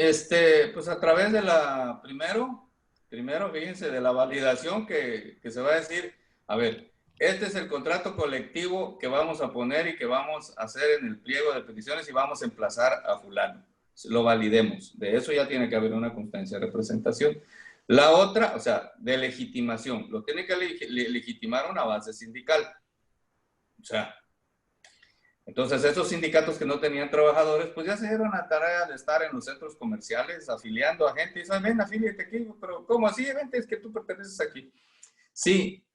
pues a través de primero, fíjense, de la validación que se va a decir, a ver, este es el contrato colectivo que vamos a poner y que vamos a hacer en el pliego de peticiones y vamos a emplazar a fulano. Lo validemos. De eso ya tiene que haber una constancia de representación. La otra, o sea, de legitimación. Lo tiene que legitimar una base sindical. O sea, entonces esos sindicatos que no tenían trabajadores, pues ya se dieron la tarea de estar en los centros comerciales afiliando a gente. Y dicen, ven, afíliate aquí. Pero ¿cómo así? Vente, es que tú perteneces aquí. Sí,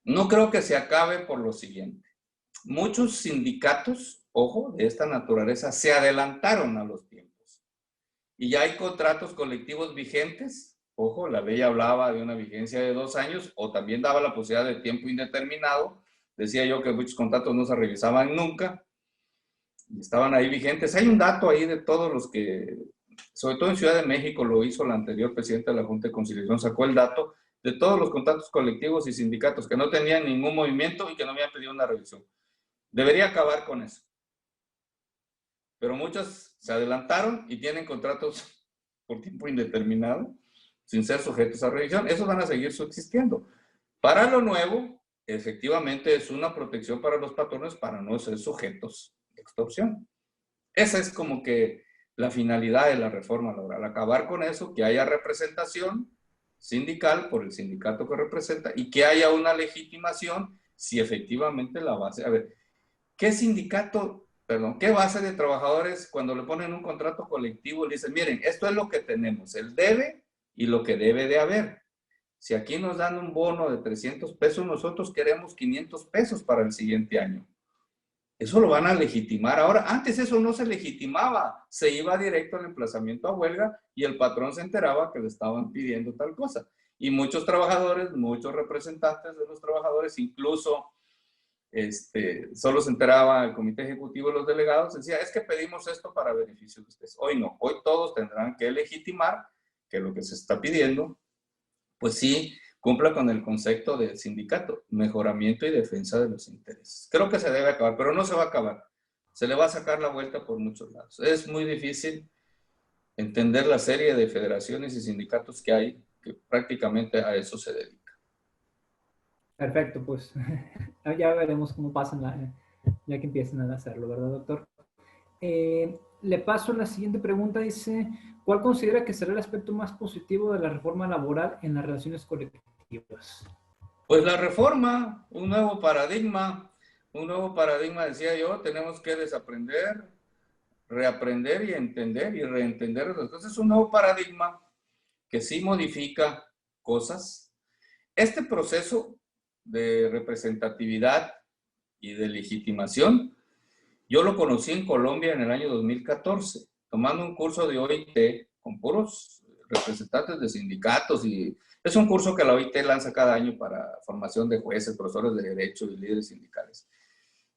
no creo que se acabe por lo siguiente. Muchos sindicatos, ojo, de esta naturaleza, se adelantaron a los tiempos. Y ya hay contratos colectivos vigentes. Ojo, la ley hablaba de una vigencia de 2 años o también daba la posibilidad de tiempo indeterminado. Decía yo que muchos contratos no se revisaban nunca y estaban ahí vigentes. Hay un dato ahí de todos los que, sobre todo en Ciudad de México, lo hizo la anterior presidenta de la Junta de Conciliación, sacó el dato de todos los contratos colectivos y sindicatos que no tenían ningún movimiento y que no habían pedido una revisión. Debería acabar con eso. Pero muchos se adelantaron y tienen contratos por tiempo indeterminado, sin ser sujetos a revisión. Esos van a seguir subsistiendo. Para lo nuevo, efectivamente, es una protección para los patrones para no ser sujetos de extorsión. Esa es como que la finalidad de la reforma laboral, acabar con eso, que haya representación sindical por el sindicato que representa y que haya una legitimación si efectivamente la base... A ver, ¿qué sindicato, perdón, qué base de trabajadores cuando le ponen un contrato colectivo le dicen, miren, esto es lo que tenemos, el debe y lo que debe de haber? Si aquí nos dan un bono de 300 pesos, nosotros queremos 500 pesos para el siguiente año. Eso lo van a legitimar ahora. Antes eso no se legitimaba. Se iba directo al emplazamiento a huelga y el patrón se enteraba que le estaban pidiendo tal cosa. Y muchos trabajadores, muchos representantes de los trabajadores, incluso solo se enteraba el comité ejecutivo y los delegados, decía, es que pedimos esto para beneficio de ustedes. Hoy no. Hoy todos tendrán que legitimar que lo que se está pidiendo, pues sí, cumpla con el concepto del sindicato, mejoramiento y defensa de los intereses. Creo que se debe acabar, pero no se va a acabar. Se le va a sacar la vuelta por muchos lados. Es muy difícil entender la serie de federaciones y sindicatos que hay, que prácticamente a eso se dedican. Perfecto, pues ya veremos cómo pasan ya que empiecen a hacerlo, ¿verdad, doctor? Le paso la siguiente pregunta, dice, ¿cuál considera que será el aspecto más positivo de la reforma laboral en las relaciones colectivas? Pues la reforma, un nuevo paradigma, decía yo, tenemos que desaprender, reaprender y entender y reentender las cosas. Es un nuevo paradigma que sí modifica cosas. Este proceso de representatividad y de legitimación, yo lo conocí en Colombia en el año 2014, tomando un curso de OIT con puros representantes de sindicatos y es un curso que la OIT lanza cada año para formación de jueces, profesores de derecho y líderes sindicales.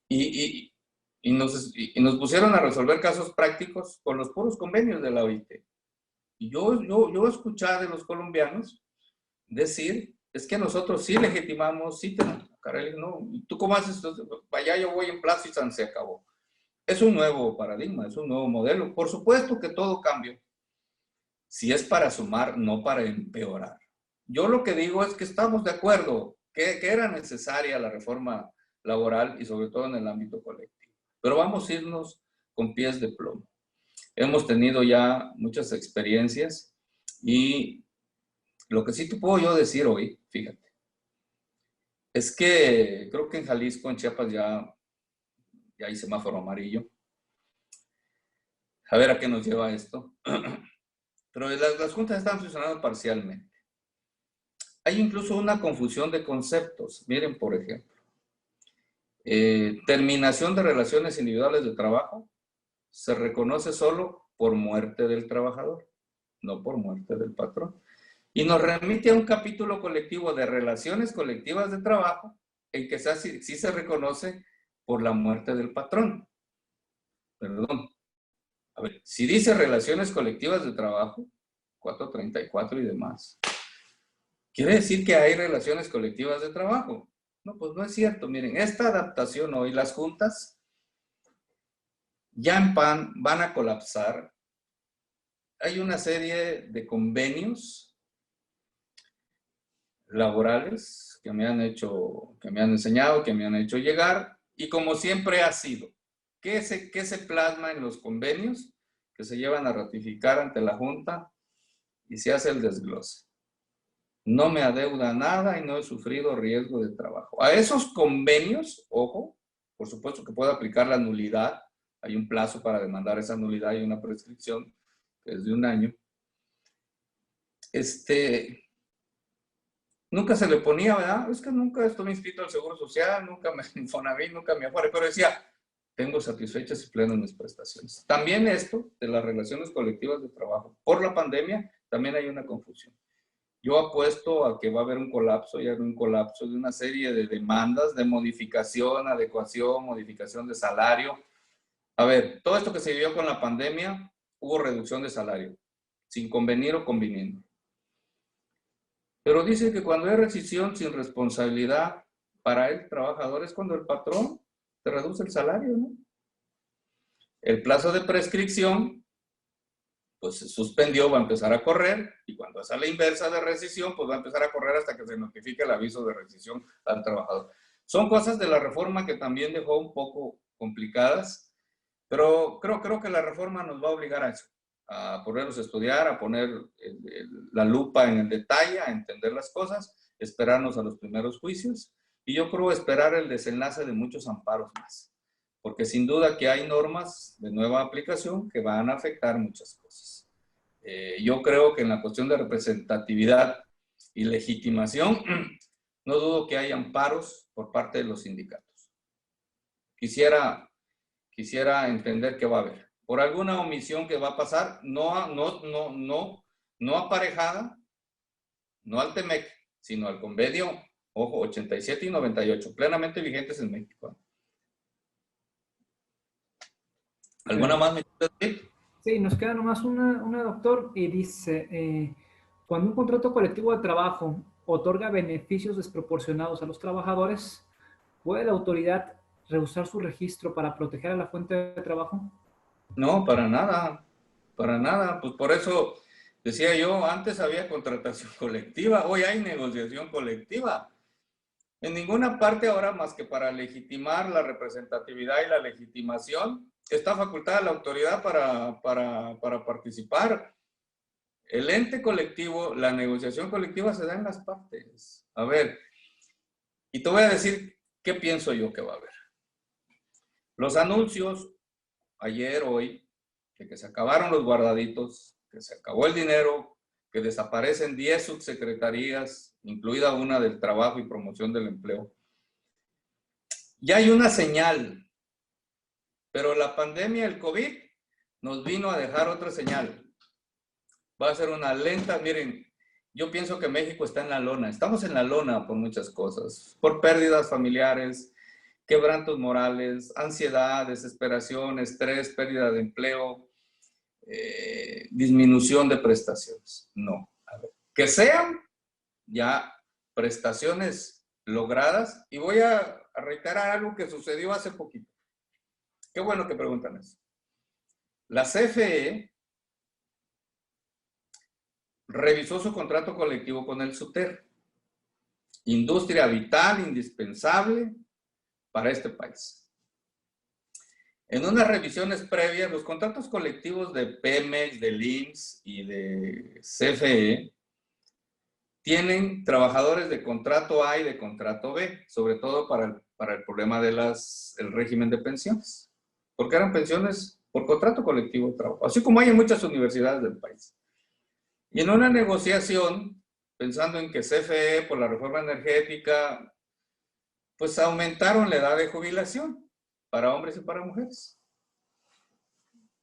Y nos pusieron a resolver casos prácticos con los puros convenios de la OIT. Y yo escuchaba de los colombianos decir, es que nosotros sí legitimamos, sí tenemos, caray, no, ¿tú cómo haces? Vaya, yo voy en plazo y se acabó. Es un nuevo paradigma, es un nuevo modelo. Por supuesto que todo cambio, si es para sumar, no para empeorar. Yo lo que digo es que estamos de acuerdo que era necesaria la reforma laboral y sobre todo en el ámbito colectivo. Pero vamos a irnos con pies de plomo. Hemos tenido ya muchas experiencias y lo que sí te puedo yo decir hoy, fíjate, es que creo que en Jalisco, en Chiapas ya hay semáforo amarillo. A ver a qué nos lleva esto. Pero las juntas están funcionando parcialmente. Hay incluso una confusión de conceptos. Miren, por ejemplo, terminación de relaciones individuales de trabajo se reconoce solo por muerte del trabajador, no por muerte del patrón. Y nos remite a un capítulo colectivo de relaciones colectivas de trabajo en que sí se reconoce por la muerte del patrón. Perdón. A ver, si dice relaciones colectivas de trabajo, 434 y demás, ¿quiere decir que hay relaciones colectivas de trabajo? No, pues no es cierto. Miren, esta adaptación hoy, las juntas ya en PAN van a colapsar. Hay una serie de convenios laborales que me han enseñado, que me han hecho llegar, y como siempre ha sido, ¿qué se plasma en los convenios que se llevan a ratificar ante la Junta y se hace el desglose? No me adeuda nada y no he sufrido riesgo de trabajo. A esos convenios, ojo, por supuesto que puede aplicar la nulidad, hay un plazo para demandar esa nulidad y una prescripción que es de 1 año. Nunca se le ponía, ¿verdad? Es que nunca estuve inscrito al Seguro Social, nunca me Infonavit, nunca me Afore, pero decía, tengo satisfechas y plenas mis prestaciones. También esto de las relaciones colectivas de trabajo, por la pandemia, también hay una confusión. Yo apuesto a que va a haber un colapso, y hay un colapso de una serie de demandas de modificación, adecuación, modificación de salario. A ver, todo esto que se vivió con la pandemia, hubo reducción de salario, sin convenir o conviniendo. Pero dice que cuando hay rescisión sin responsabilidad para el trabajador es cuando el patrón te reduce el salario, ¿no? El plazo de prescripción pues se suspendió, va a empezar a correr, y cuando es a la inversa de rescisión, pues va a empezar a correr hasta que se notifique el aviso de rescisión al trabajador. Son cosas de la reforma que también dejó un poco complicadas, pero creo que la reforma nos va a obligar a eso, a ponernos a estudiar, a poner la lupa en el detalle, a entender las cosas, esperarnos a los primeros juicios, y yo creo esperar el desenlace de muchos amparos más, porque sin duda que hay normas de nueva aplicación que van a afectar muchas cosas. Yo creo que en la cuestión de representatividad y legitimación, no dudo que hay amparos por parte de los sindicatos. Quisiera entender qué va a haber. Por alguna omisión que va a pasar, no aparejada, no al TEMEC, sino al convenio, ojo, 87 y 98, plenamente vigentes en México. ¿Alguna más? Sí, nos queda nomás una doctor, y dice, cuando un contrato colectivo de trabajo otorga beneficios desproporcionados a los trabajadores, ¿puede la autoridad rehusar su registro para proteger a la fuente de trabajo? No, para nada, para nada. Pues por eso decía yo, antes había contratación colectiva, hoy hay negociación colectiva. En ninguna parte ahora más que para legitimar la representatividad y la legitimación está facultada la autoridad para participar. El ente colectivo, la negociación colectiva se da en las partes. A ver, y te voy a decir qué pienso yo que va a haber. Los anuncios, ayer, hoy, que se acabaron los guardaditos, que se acabó el dinero, que desaparecen 10 subsecretarías, incluida una del trabajo y promoción del empleo. Ya hay una señal, pero la pandemia, el COVID, nos vino a dejar otra señal. Va a ser una lenta, miren, yo pienso que México está en la lona, estamos en la lona por muchas cosas, por pérdidas familiares, quebrantos morales, ansiedad, desesperación, estrés, pérdida de empleo, disminución de prestaciones. No, a ver, que sean ya prestaciones logradas, y voy a reiterar algo que sucedió hace poquito. Qué bueno que preguntan eso. La CFE revisó su contrato colectivo con el SUTER, industria vital, indispensable para este país. En unas revisiones previas, los contratos colectivos de Pemex, de IMSS y de CFE tienen trabajadores de contrato A y de contrato B, sobre todo para el problema del régimen de pensiones, porque eran pensiones por contrato colectivo de trabajo, así como hay en muchas universidades del país. Y en una negociación, pensando en que CFE, por la reforma energética, pues aumentaron la edad de jubilación para hombres y para mujeres.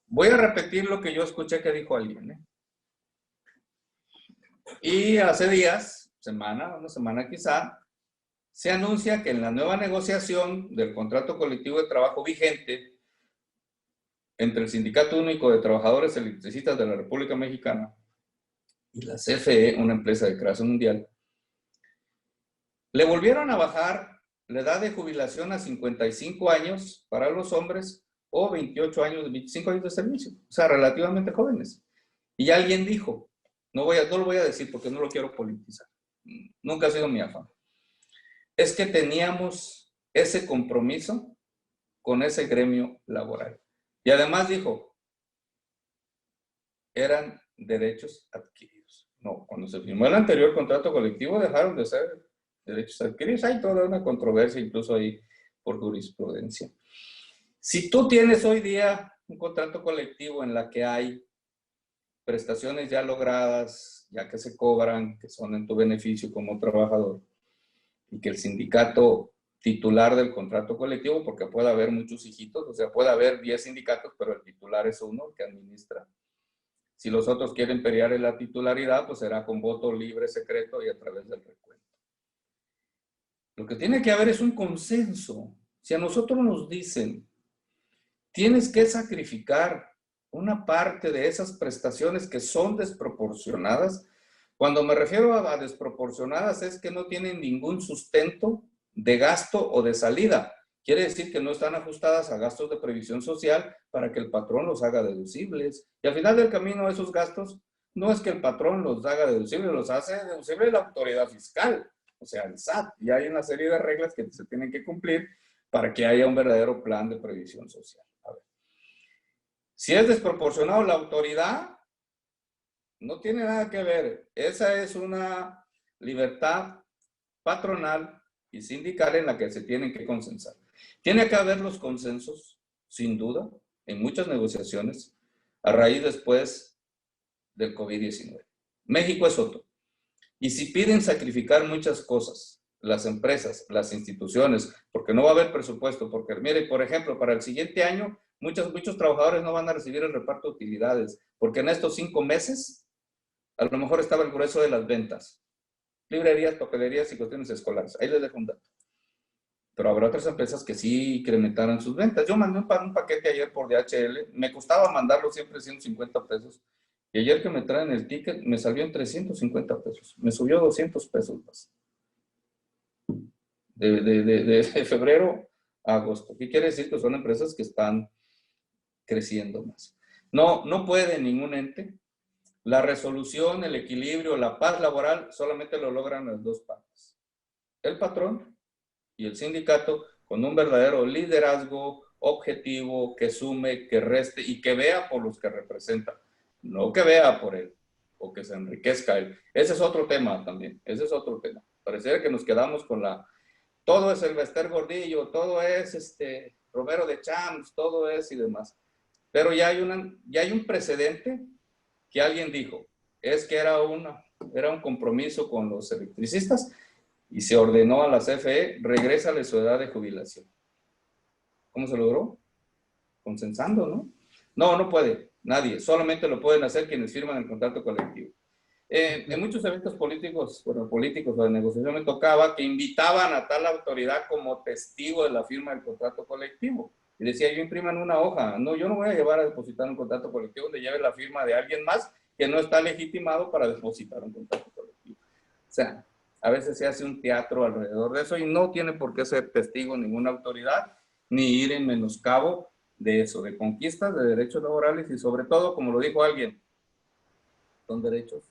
Voy a repetir lo que yo escuché que dijo alguien, ¿eh? Y hace días, una semana quizá, se anuncia que en la nueva negociación del contrato colectivo de trabajo vigente entre el Sindicato Único de Trabajadores Electricistas de la República Mexicana y la CFE, una empresa de creación mundial, le volvieron a bajar la edad de jubilación a 55 años para los hombres o 28 años, 25 años de servicio, o sea, relativamente jóvenes. Y alguien dijo, no lo voy a decir porque no lo quiero politizar, nunca ha sido mi afán, es que teníamos ese compromiso con ese gremio laboral. Y además dijo, eran derechos adquiridos. No, cuando se firmó el anterior contrato colectivo dejaron de ser derechos adquiridos. Hay toda una controversia, incluso ahí por jurisprudencia. Si tú tienes hoy día un contrato colectivo en la que hay prestaciones ya logradas, ya que se cobran, que son en tu beneficio como trabajador, y que el sindicato titular del contrato colectivo, porque puede haber muchos hijitos, o sea, puede haber 10 sindicatos, pero el titular es uno que administra. Si los otros quieren pelear en la titularidad, pues será con voto libre, secreto y a través del recuento. Lo que tiene que haber es un consenso. Si a nosotros nos dicen, tienes que sacrificar una parte de esas prestaciones que son desproporcionadas, cuando me refiero a desproporcionadas es que no tienen ningún sustento de gasto o de salida. Quiere decir que no están ajustadas a gastos de previsión social para que el patrón los haga deducibles. Y al final del camino esos gastos no es que el patrón los haga deducibles, los hace deducibles la autoridad fiscal, o sea, el SAT. Y hay una serie de reglas que se tienen que cumplir para que haya un verdadero plan de previsión social. A ver. Si es desproporcionado la autoridad, no tiene nada que ver. Esa es una libertad patronal y sindical en la que se tienen que consensar. Tiene que haber los consensos, sin duda, en muchas negociaciones, a raíz después del COVID-19. México es otro. Y si piden sacrificar muchas cosas, las empresas, las instituciones, porque no va a haber presupuesto, porque mire, por ejemplo, para el siguiente año, muchos trabajadores no van a recibir el reparto de utilidades, porque en estos 5 meses, a lo mejor estaba el grueso de las ventas. Librerías, papelerías y cuestiones escolares. Ahí les dejo un dato. Pero habrá otras empresas que sí incrementaron sus ventas. Yo mandé un paquete ayer por DHL. Me costaba mandarlo siempre 150 pesos. Y ayer que me traen el ticket, me salió en 350 pesos. Me subió 200 pesos más. De febrero a agosto. ¿Qué quiere decir? Que son empresas que están creciendo más. No puede ningún ente. La resolución, el equilibrio, la paz laboral solamente lo logran las dos partes. El patrón y el sindicato con un verdadero liderazgo objetivo que sume, que reste y que vea por los que representa. No que vea por él o que se enriquezca él. Ese es otro tema también. Ese es otro tema. Pareciera que nos quedamos con todo es el Bester Gordillo, todo es Romero de Champs, todo es y demás. Pero ya hay un precedente que alguien dijo, es que era un compromiso con los electricistas y se ordenó a la CFE, regrésale su edad de jubilación. ¿Cómo se logró? Consensando, ¿no? No puede, nadie, solamente lo pueden hacer quienes firman el contrato colectivo. En muchos eventos políticos o de negociación me tocaba que invitaban a tal autoridad como testigo de la firma del contrato colectivo. Y decía, yo impriman una hoja. No, yo no voy a llevar a depositar un contrato colectivo donde lleve la firma de alguien más que no está legitimado para depositar un contrato colectivo. O sea, A veces se hace un teatro alrededor de eso y no tiene por qué ser testigo ninguna autoridad, ni ir en menoscabo de eso, de conquistas, de derechos laborales y sobre todo, como lo dijo alguien, son derechos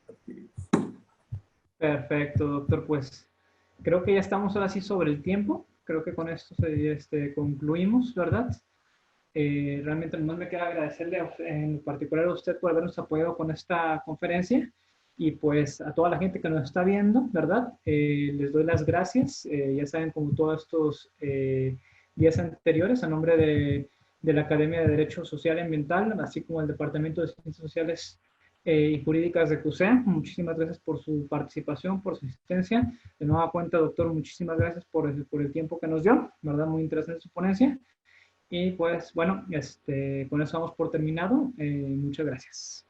adquiridos. Perfecto, doctor. Pues creo que ya estamos ahora sí sobre el tiempo. Creo que con esto concluimos, ¿verdad? Realmente nomás me queda agradecerle en particular a usted por habernos apoyado con esta conferencia y pues a toda la gente que nos está viendo, ¿verdad? Les doy las gracias. Ya saben, como todos estos días anteriores, a nombre de la Academia de Derecho Social y Ambiental, así como el Departamento de Ciencias Sociales y Jurídicas de CUSEA, muchísimas gracias por su participación, por su asistencia. De nueva cuenta, doctor, muchísimas gracias por el tiempo que nos dio, ¿verdad? Muy interesante su ponencia. Y pues bueno, con eso damos por terminado. Muchas gracias.